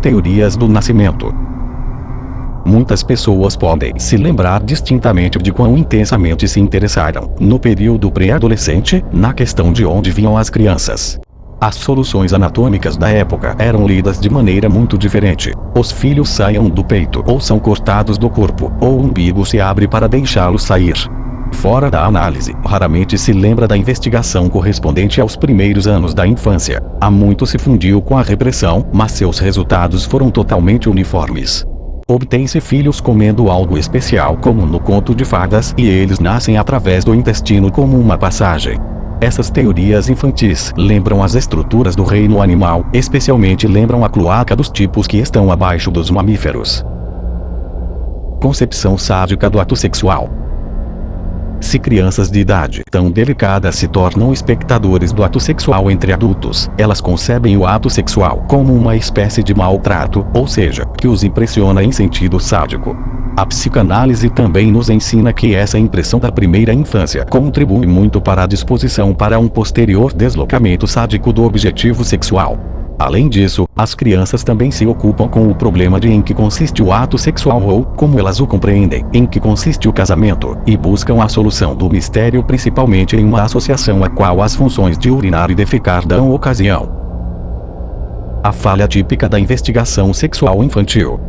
A: Teorias do nascimento. Muitas pessoas podem se lembrar distintamente de quão intensamente se interessaram, no período pré-adolescente, na questão de onde vinham as crianças. As soluções anatômicas da época eram lidas de maneira muito diferente. Os filhos saiam do peito ou são cortados do corpo, ou o umbigo se abre para deixá-los sair. Fora da análise, raramente se lembra da investigação correspondente aos primeiros anos da infância. Há muito se fundiu com a repressão, mas seus resultados foram totalmente uniformes. Obtém-se filhos comendo algo especial como no conto de fadas e eles nascem através do intestino como uma passagem. Essas teorias infantis lembram as estruturas do reino animal, especialmente lembram a cloaca dos tipos que estão abaixo dos mamíferos. Concepção sádica do ato sexual. Se crianças de idade tão delicada se tornam espectadores do ato sexual entre adultos, elas concebem o ato sexual como uma espécie de maltrato, ou seja, que os impressiona em sentido sádico. A psicanálise também nos ensina que essa impressão da primeira infância contribui muito para a disposição para um posterior deslocamento sádico do objetivo sexual. Além disso, as crianças também se ocupam com o problema de em que consiste o ato sexual ou, como elas o compreendem, em que consiste o casamento, e buscam a solução do mistério principalmente em uma associação a qual as funções de urinar e defecar dão ocasião. A falha típica da investigação sexual infantil.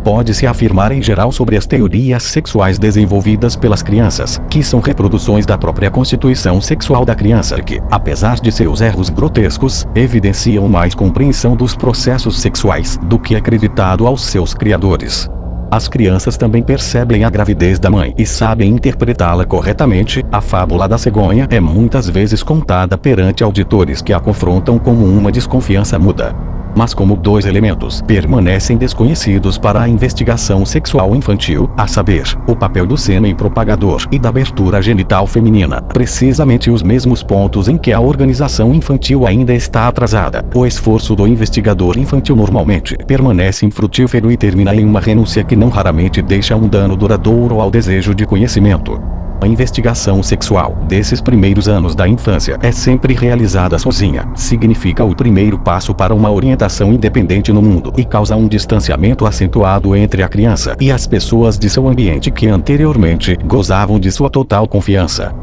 A: Pode-se afirmar em geral sobre as teorias sexuais desenvolvidas pelas crianças, que são reproduções da própria constituição sexual da criança que, apesar de seus erros grotescos, evidenciam mais compreensão dos processos sexuais do que acreditado aos seus criadores. As crianças também percebem a gravidez da mãe e sabem interpretá-la corretamente. A fábula da cegonha é muitas vezes contada perante auditores que a confrontam como uma desconfiança muda. Mas como dois elementos permanecem desconhecidos para a investigação sexual infantil, a saber, o papel do sêmen propagador e da abertura genital feminina, precisamente os mesmos pontos em que a organização infantil ainda está atrasada, o esforço do investigador infantil normalmente permanece infrutífero e termina em uma renúncia que não raramente deixa um dano duradouro ao desejo de conhecimento. A investigação sexual desses primeiros anos da infância é sempre realizada sozinha, significa o primeiro passo para uma orientação independente no mundo e causa um distanciamento acentuado entre a criança e as pessoas de seu ambiente que anteriormente gozavam de sua total confiança.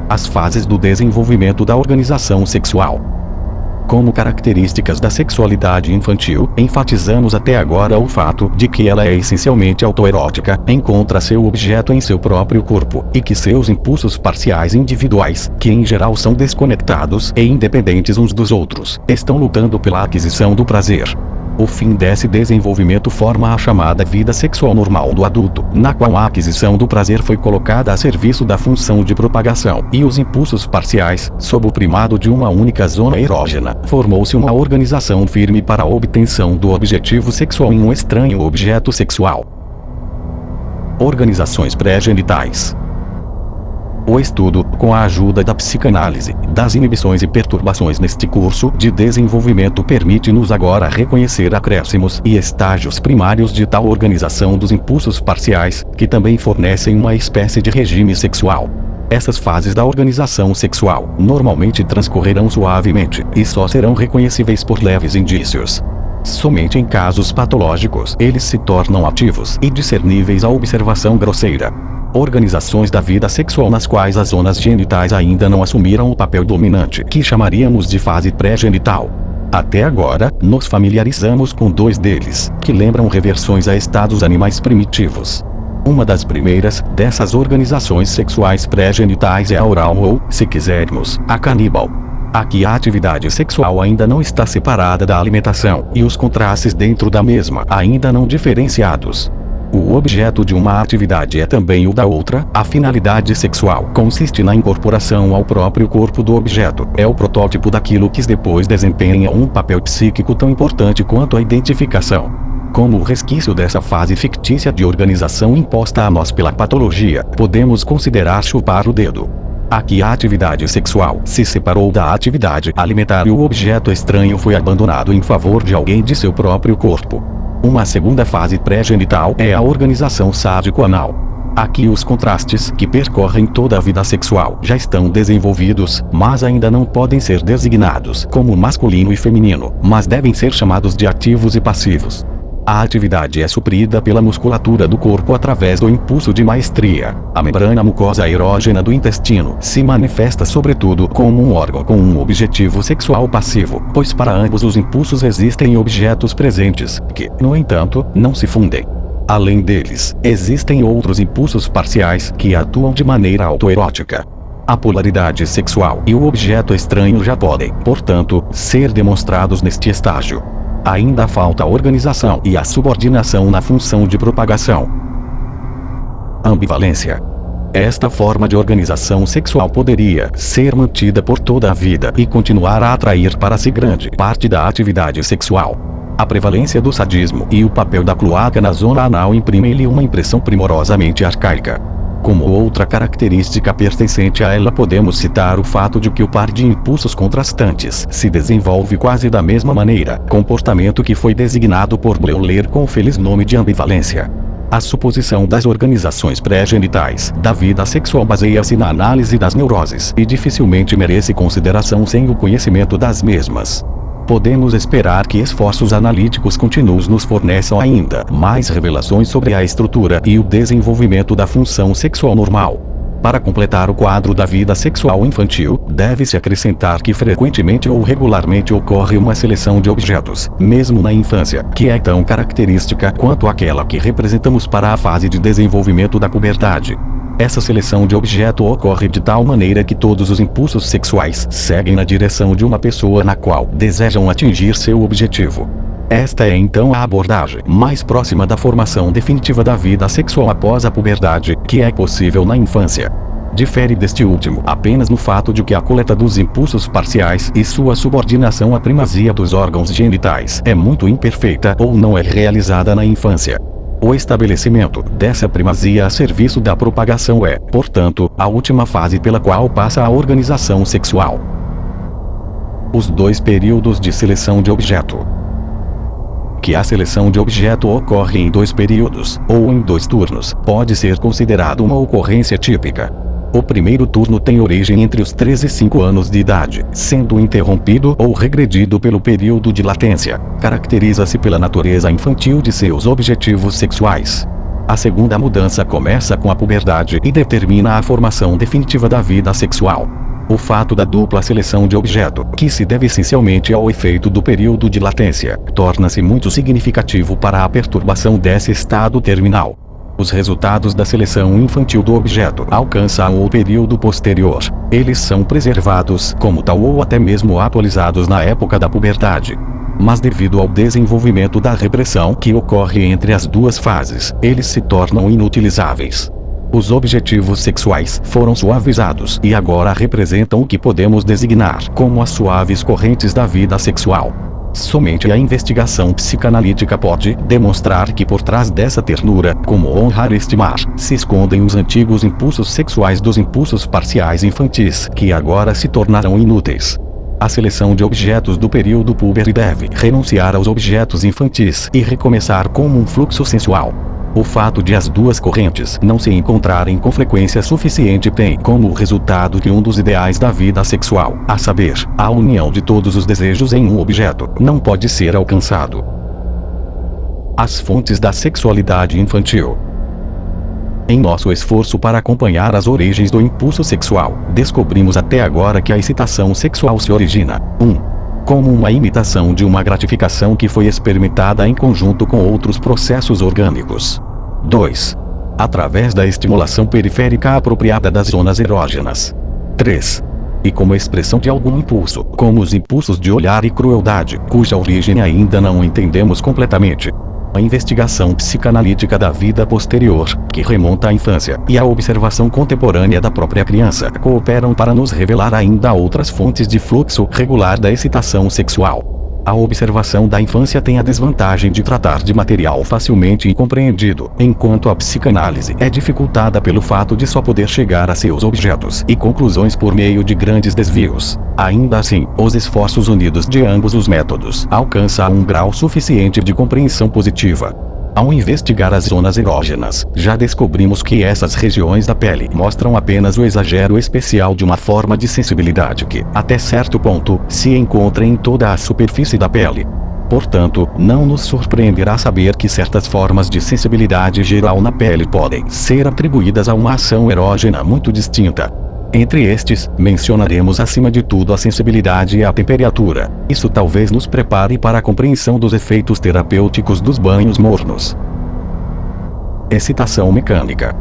A: As fases do desenvolvimento da organização sexual. Como características da sexualidade infantil, enfatizamos até agora o fato de que ela é essencialmente autoerótica, encontra seu objeto em seu próprio corpo, e que seus impulsos parciais individuais, que em geral são desconectados e independentes uns dos outros, estão lutando pela aquisição do prazer. O fim desse desenvolvimento forma a chamada vida sexual normal do adulto, na qual a aquisição do prazer foi colocada a serviço da função de propagação, e os impulsos parciais, sob o primado de uma única zona erógena, formou-se uma organização firme para a obtenção do objetivo sexual em um estranho objeto sexual. Organizações pré-genitais. O estudo, com a ajuda da psicanálise, das inibições e perturbações neste curso de desenvolvimento permite-nos agora reconhecer acréscimos e estágios primários de tal organização dos impulsos parciais, que também fornecem uma espécie de regime sexual. Essas fases da organização sexual normalmente transcorrerão suavemente e só serão reconhecíveis por leves indícios. Somente em casos patológicos eles se tornam ativos e discerníveis à observação grosseira. Organizações da vida sexual nas quais as zonas genitais ainda não assumiram o papel dominante, que chamaríamos de fase pré-genital. Até agora, nos familiarizamos com dois deles, que lembram reversões a estados animais primitivos. Uma das primeiras dessas organizações sexuais pré-genitais é a oral ou, se quisermos, a caníbal. Aqui a atividade sexual ainda não está separada da alimentação, e os contrastes dentro da mesma ainda não diferenciados. O objeto de uma atividade é também o da outra. A finalidade sexual consiste na incorporação ao próprio corpo do objeto. É o protótipo daquilo que depois desempenha um papel psíquico tão importante quanto a identificação. Como resquício dessa fase fictícia de organização imposta a nós pela patologia, podemos considerar chupar o dedo. Aqui a atividade sexual se separou da atividade alimentar e o objeto estranho foi abandonado em favor de alguém de seu próprio corpo. Uma segunda fase pré-genital é a organização sádico-anal. Aqui os contrastes que percorrem toda a vida sexual já estão desenvolvidos, mas ainda não podem ser designados como masculino e feminino, mas devem ser chamados de ativos e passivos. A atividade é suprida pela musculatura do corpo através do impulso de maestria. A membrana mucosa erógena do intestino se manifesta sobretudo como um órgão com um objetivo sexual passivo, pois para ambos os impulsos existem objetos presentes, que, no entanto, não se fundem. Além deles, existem outros impulsos parciais que atuam de maneira autoerótica. A polaridade sexual e o objeto estranho já podem, portanto, ser demonstrados neste estágio. Ainda falta a organização e a subordinação na função de propagação. Ambivalência. Esta forma de organização sexual poderia ser mantida por toda a vida e continuar a atrair para si grande parte da atividade sexual. A prevalência do sadismo e o papel da cloaca na zona anal imprimem-lhe uma impressão primorosamente arcaica. Como outra característica pertencente a ela podemos citar o fato de que o par de impulsos contrastantes se desenvolve quase da mesma maneira, comportamento que foi designado por Bleuler com o feliz nome de ambivalência. A suposição das organizações pré-genitais da vida sexual baseia-se na análise das neuroses e dificilmente merece consideração sem o conhecimento das mesmas. Podemos esperar que esforços analíticos contínuos nos forneçam ainda mais revelações sobre a estrutura e o desenvolvimento da função sexual normal. Para completar o quadro da vida sexual infantil, deve-se acrescentar que frequentemente ou regularmente ocorre uma seleção de objetos, mesmo na infância, que é tão característica quanto aquela que representamos para a fase de desenvolvimento da puberdade. Essa seleção de objeto ocorre de tal maneira que todos os impulsos sexuais seguem na direção de uma pessoa na qual desejam atingir seu objetivo. Esta é então a abordagem mais próxima da formação definitiva da vida sexual após a puberdade, que é possível na infância. Difere deste último apenas no fato de que a coleta dos impulsos parciais e sua subordinação à primazia dos órgãos genitais é muito imperfeita ou não é realizada na infância. O estabelecimento dessa primazia a serviço da propagação é, portanto, a última fase pela qual passa a organização sexual. Os dois períodos de seleção de objeto. Que a seleção de objeto ocorre em dois períodos, ou em dois turnos, pode ser considerado uma ocorrência típica. O primeiro turno tem origem entre os 3 e 5 anos de idade, sendo interrompido ou regredido pelo período de latência. Caracteriza-se pela natureza infantil de seus objetivos sexuais. A segunda mudança começa com a puberdade e determina a formação definitiva da vida sexual. O fato da dupla seleção de objeto, que se deve essencialmente ao efeito do período de latência, torna-se muito significativo para a perturbação desse estado terminal. Os resultados da seleção infantil do objeto alcançam o período posterior. Eles são preservados como tal ou até mesmo atualizados na época da puberdade. Mas devido ao desenvolvimento da repressão que ocorre entre as duas fases, eles se tornam inutilizáveis. Os objetivos sexuais foram suavizados e agora representam o que podemos designar como as suaves correntes da vida sexual. Somente a investigação psicanalítica pode demonstrar que por trás dessa ternura, como honrar e estimar, se escondem os antigos impulsos sexuais dos impulsos parciais infantis, que agora se tornarão inúteis. A seleção de objetos do período púbere deve renunciar aos objetos infantis e recomeçar como um fluxo sensual. O fato de as duas correntes não se encontrarem com frequência suficiente tem como resultado que um dos ideais da vida sexual, a saber, a união de todos os desejos em um objeto, não pode ser alcançado. As fontes da sexualidade infantil. Em nosso esforço para acompanhar as origens do impulso sexual, descobrimos até agora que a excitação sexual se origina 1. Como uma imitação de uma gratificação que foi experimentada em conjunto com outros processos orgânicos. 2. Através da estimulação periférica apropriada das zonas erógenas. 3. E como expressão de algum impulso, como os impulsos de olhar e crueldade, cuja origem ainda não entendemos completamente. A investigação psicanalítica da vida posterior, que remonta à infância, e a observação contemporânea da própria criança cooperam para nos revelar ainda outras fontes de fluxo regular da excitação sexual. A observação da infância tem a desvantagem de tratar de material facilmente incompreendido, enquanto a psicanálise é dificultada pelo fato de só poder chegar a seus objetos e conclusões por meio de grandes desvios. Ainda assim, os esforços unidos de ambos os métodos alcançam um grau suficiente de compreensão positiva. Ao investigar as zonas erógenas, já descobrimos que essas regiões da pele mostram apenas o exagero especial de uma forma de sensibilidade que, até certo ponto, se encontra em toda a superfície da pele. Portanto, não nos surpreenderá saber que certas formas de sensibilidade geral na pele podem ser atribuídas a uma ação erógena muito distinta. Entre estes, mencionaremos acima de tudo a sensibilidade e a temperatura. Isso talvez nos prepare para a compreensão dos efeitos terapêuticos dos banhos mornos. Excitação mecânica.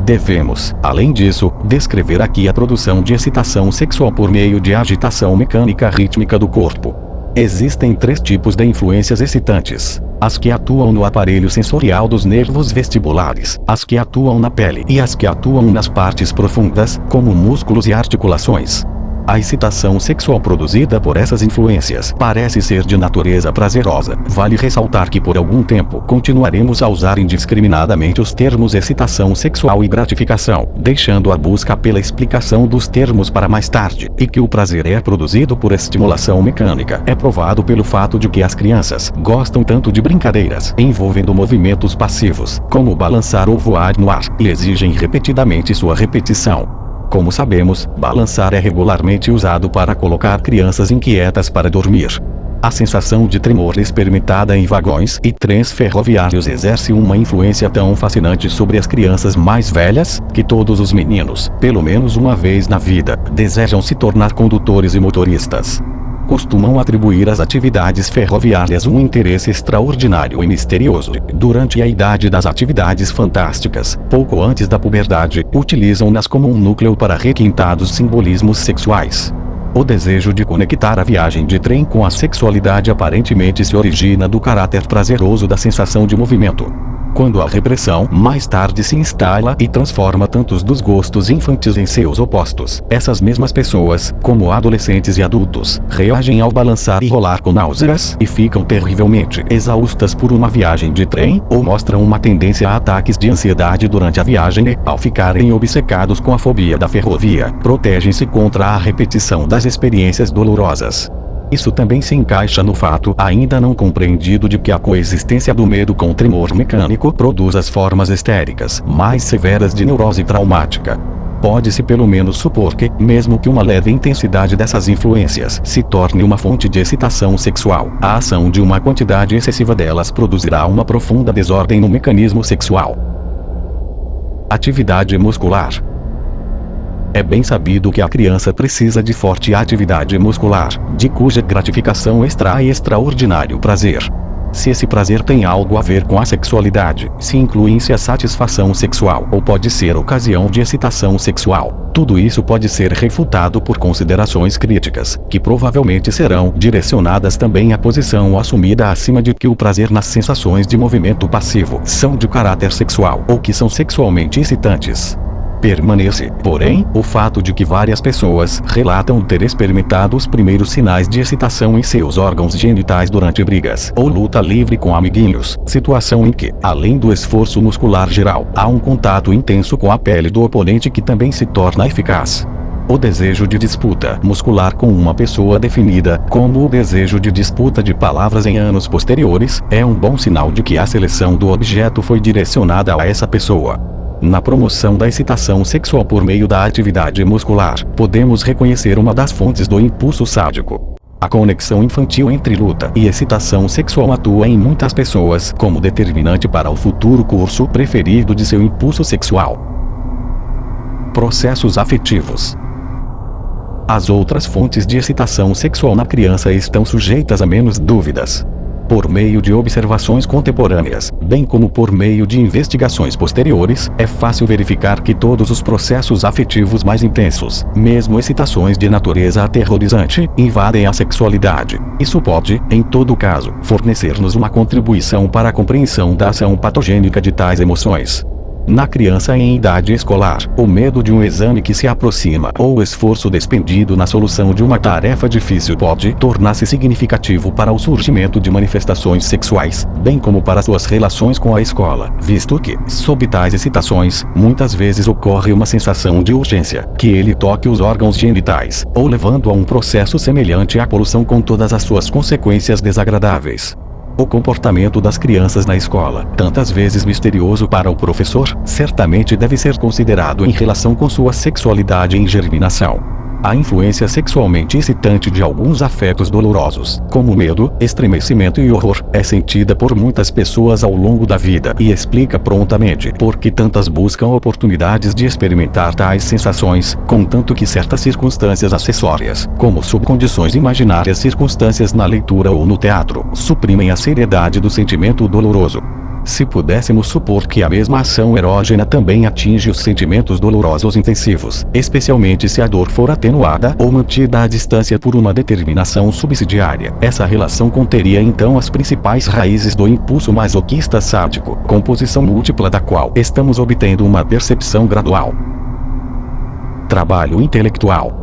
A: Devemos, além disso, descrever aqui a produção de excitação sexual por meio de agitação mecânica rítmica do corpo. Existem 3 tipos de influências excitantes: as que atuam no aparelho sensorial dos nervos vestibulares, as que atuam na pele e as que atuam nas partes profundas, como músculos e articulações. A excitação sexual produzida por essas influências parece ser de natureza prazerosa. Vale ressaltar que por algum tempo continuaremos a usar indiscriminadamente os termos excitação sexual e gratificação, deixando a busca pela explicação dos termos para mais tarde, e que o prazer é produzido por estimulação mecânica é provado pelo fato de que as crianças gostam tanto de brincadeiras envolvendo movimentos passivos, como balançar ou voar no ar, e exigem repetidamente sua repetição. Como sabemos, balançar é regularmente usado para colocar crianças inquietas para dormir. A sensação de tremor experimentada em vagões e trens ferroviários exerce uma influência tão fascinante sobre as crianças mais velhas, que todos os meninos, pelo menos uma vez na vida, desejam se tornar condutores e motoristas. Costumam atribuir às atividades ferroviárias um interesse extraordinário e misterioso. Durante a idade das atividades fantásticas, pouco antes da puberdade, utilizam-nas como um núcleo para requintados simbolismos sexuais. O desejo de conectar a viagem de trem com a sexualidade aparentemente se origina do caráter prazeroso da sensação de movimento. Quando a repressão mais tarde se instala e transforma tantos dos gostos infantis em seus opostos, essas mesmas pessoas, como adolescentes e adultos, reagem ao balançar e rolar com náuseas e ficam terrivelmente exaustas por uma viagem de trem, ou mostram uma tendência a ataques de ansiedade durante a viagem e, ao ficarem obcecados com a fobia da ferrovia, protegem-se contra a repetição das experiências dolorosas. Isso também se encaixa no fato ainda não compreendido de que a coexistência do medo com o tremor mecânico produz as formas histéricas mais severas de neurose traumática. Pode-se pelo menos supor que, mesmo que uma leve intensidade dessas influências se torne uma fonte de excitação sexual, a ação de uma quantidade excessiva delas produzirá uma profunda desordem no mecanismo sexual. Atividade muscular. É bem sabido que a criança precisa de forte atividade muscular, de cuja gratificação extrai extraordinário prazer. Se esse prazer tem algo a ver com a sexualidade, se inclui-se a satisfação sexual ou pode ser ocasião de excitação sexual, tudo isso pode ser refutado por considerações críticas, que provavelmente serão direcionadas também à posição assumida acima de que o prazer nas sensações de movimento passivo são de caráter sexual ou que são sexualmente excitantes. Permanece, porém, o fato de que várias pessoas relatam ter experimentado os primeiros sinais de excitação em seus órgãos genitais durante brigas ou luta livre com amiguinhos, situação em que, além do esforço muscular geral, há um contato intenso com a pele do oponente que também se torna eficaz. O desejo de disputa muscular com uma pessoa definida, como o desejo de disputa de palavras em anos posteriores, é um bom sinal de que a seleção do objeto foi direcionada a essa pessoa. Na promoção da excitação sexual por meio da atividade muscular, podemos reconhecer uma das fontes do impulso sádico. A conexão infantil entre luta e excitação sexual atua em muitas pessoas como determinante para o futuro curso preferido de seu impulso sexual. Processos afetivos. As outras fontes de excitação sexual na criança estão sujeitas a menos dúvidas. Por meio de observações contemporâneas, bem como por meio de investigações posteriores, é fácil verificar que todos os processos afetivos mais intensos, mesmo excitações de natureza aterrorizante, invadem a sexualidade. Isso pode, em todo caso, fornecer-nos uma contribuição para a compreensão da ação patogênica de tais emoções. Na criança em idade escolar, o medo de um exame que se aproxima ou o esforço despendido na solução de uma tarefa difícil pode tornar-se significativo para o surgimento de manifestações sexuais, bem como para suas relações com a escola, visto que, sob tais excitações, muitas vezes ocorre uma sensação de urgência, que ele toque os órgãos genitais, ou levando a um processo semelhante à poluição com todas as suas consequências desagradáveis. O comportamento das crianças na escola, tantas vezes misterioso para o professor, certamente deve ser considerado em relação com sua sexualidade em germinação. A influência sexualmente excitante de alguns afetos dolorosos, como medo, estremecimento e horror, é sentida por muitas pessoas ao longo da vida e explica prontamente por que tantas buscam oportunidades de experimentar tais sensações, contanto que certas circunstâncias acessórias, como subcondições imaginárias circunstâncias na leitura ou no teatro, suprimem a seriedade do sentimento doloroso. Se pudéssemos supor que a mesma ação erógena também atinge os sentimentos dolorosos intensivos, especialmente se a dor for atenuada ou mantida à distância por uma determinação subsidiária, essa relação conteria então as principais raízes do impulso masoquista sádico, composição múltipla da qual estamos obtendo uma percepção gradual. Trabalho intelectual.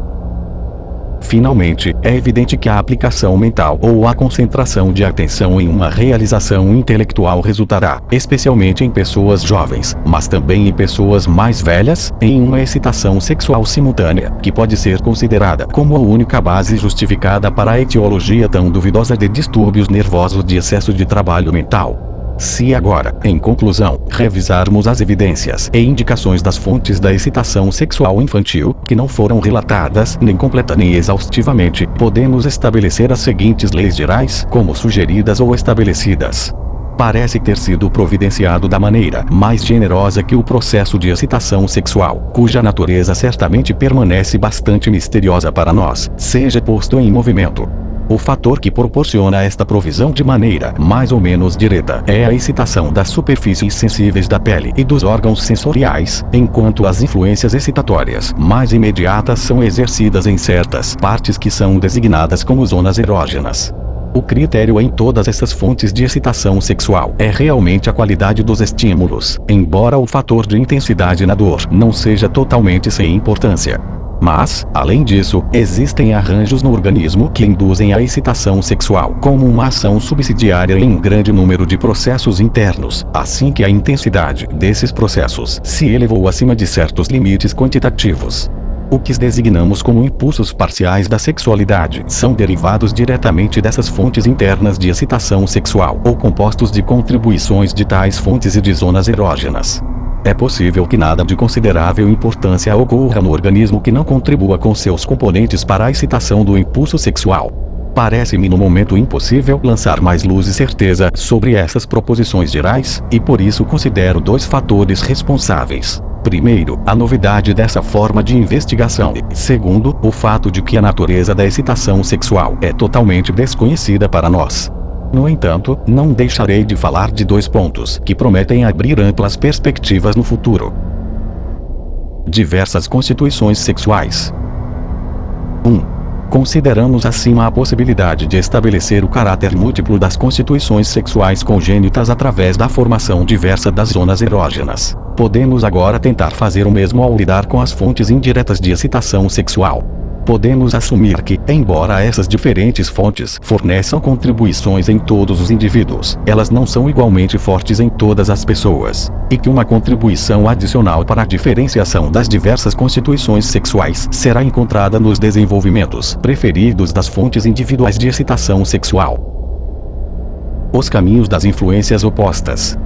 A: Finalmente, é evidente que a aplicação mental ou a concentração de atenção em uma realização intelectual resultará, especialmente em pessoas jovens, mas também em pessoas mais velhas, em uma excitação sexual simultânea, que pode ser considerada como a única base justificada para a etiologia tão duvidosa de distúrbios nervosos de excesso de trabalho mental. Se agora, em conclusão, revisarmos as evidências e indicações das fontes da excitação sexual infantil, que não foram relatadas nem completa nem exaustivamente, podemos estabelecer as seguintes leis gerais, como sugeridas ou estabelecidas. Parece ter sido providenciado da maneira mais generosa que o processo de excitação sexual, cuja natureza certamente permanece bastante misteriosa para nós, seja posto em movimento. O fator que proporciona esta provisão de maneira mais ou menos direta é a excitação das superfícies sensíveis da pele e dos órgãos sensoriais, enquanto as influências excitatórias mais imediatas são exercidas em certas partes que são designadas como zonas erógenas. O critério em todas essas fontes de excitação sexual é realmente a qualidade dos estímulos, embora o fator de intensidade na dor não seja totalmente sem importância. Mas, além disso, existem arranjos no organismo que induzem a excitação sexual como uma ação subsidiária em um grande número de processos internos, assim que a intensidade desses processos se elevou acima de certos limites quantitativos. O que designamos como impulsos parciais da sexualidade são derivados diretamente dessas fontes internas de excitação sexual ou compostos de contribuições de tais fontes e de zonas erógenas. É possível que nada de considerável importância ocorra no organismo que não contribua com seus componentes para a excitação do impulso sexual. Parece-me no momento impossível lançar mais luz e certeza sobre essas proposições gerais, e por isso considero dois fatores responsáveis. Primeiro, a novidade dessa forma de investigação e, segundo, o fato de que a natureza da excitação sexual é totalmente desconhecida para nós. No entanto, não deixarei de falar de dois pontos que prometem abrir amplas perspectivas no futuro. Diversas constituições sexuais. 1. Consideramos acima a possibilidade de estabelecer o caráter múltiplo das constituições sexuais congênitas através da formação diversa das zonas erógenas. Podemos agora tentar fazer o mesmo ao lidar com as fontes indiretas de excitação sexual. Podemos assumir que, embora essas diferentes fontes forneçam contribuições em todos os indivíduos, elas não são igualmente fortes em todas as pessoas, e que uma contribuição adicional para a diferenciação das diversas constituições sexuais será encontrada nos desenvolvimentos preferidos das fontes individuais de excitação sexual. Os caminhos das influências opostas.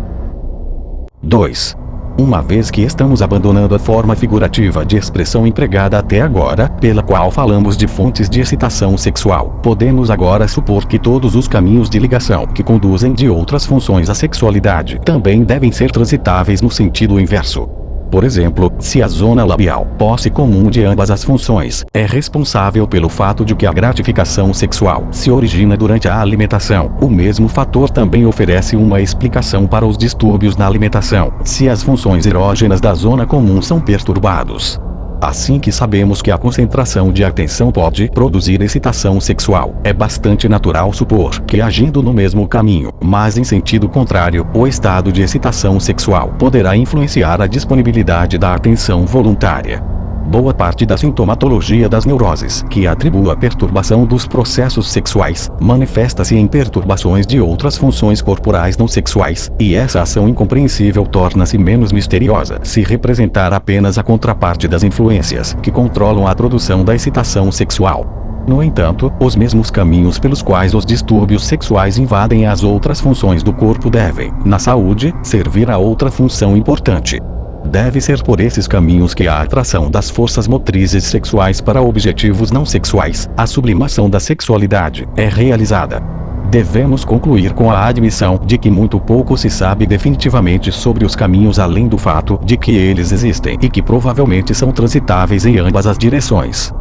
A: 2. Uma vez que estamos abandonando a forma figurativa de expressão empregada até agora, pela qual falamos de fontes de excitação sexual, podemos agora supor que todos os caminhos de ligação que conduzem de outras funções à sexualidade também devem ser transitáveis no sentido inverso. Por exemplo, se a zona labial, posse comum de ambas as funções, é responsável pelo fato de que a gratificação sexual se origina durante a alimentação, o mesmo fator também oferece uma explicação para os distúrbios na alimentação, se as funções erógenas da zona comum são perturbados. Assim que sabemos que a concentração de atenção pode produzir excitação sexual, é bastante natural supor que, agindo no mesmo caminho, mas em sentido contrário, o estado de excitação sexual poderá influenciar a disponibilidade da atenção voluntária. Boa parte da sintomatologia das neuroses, que atribui a perturbação dos processos sexuais, manifesta-se em perturbações de outras funções corporais não sexuais, e essa ação incompreensível torna-se menos misteriosa se representar apenas a contraparte das influências que controlam a produção da excitação sexual. No entanto, os mesmos caminhos pelos quais os distúrbios sexuais invadem as outras funções do corpo devem, na saúde, servir a outra função importante. Deve ser por esses caminhos que a atração das forças motrizes sexuais para objetivos não sexuais, a sublimação da sexualidade, é realizada. Devemos concluir com a admissão de que muito pouco se sabe definitivamente sobre os caminhos além do fato de que eles existem e que provavelmente são transitáveis em ambas as direções.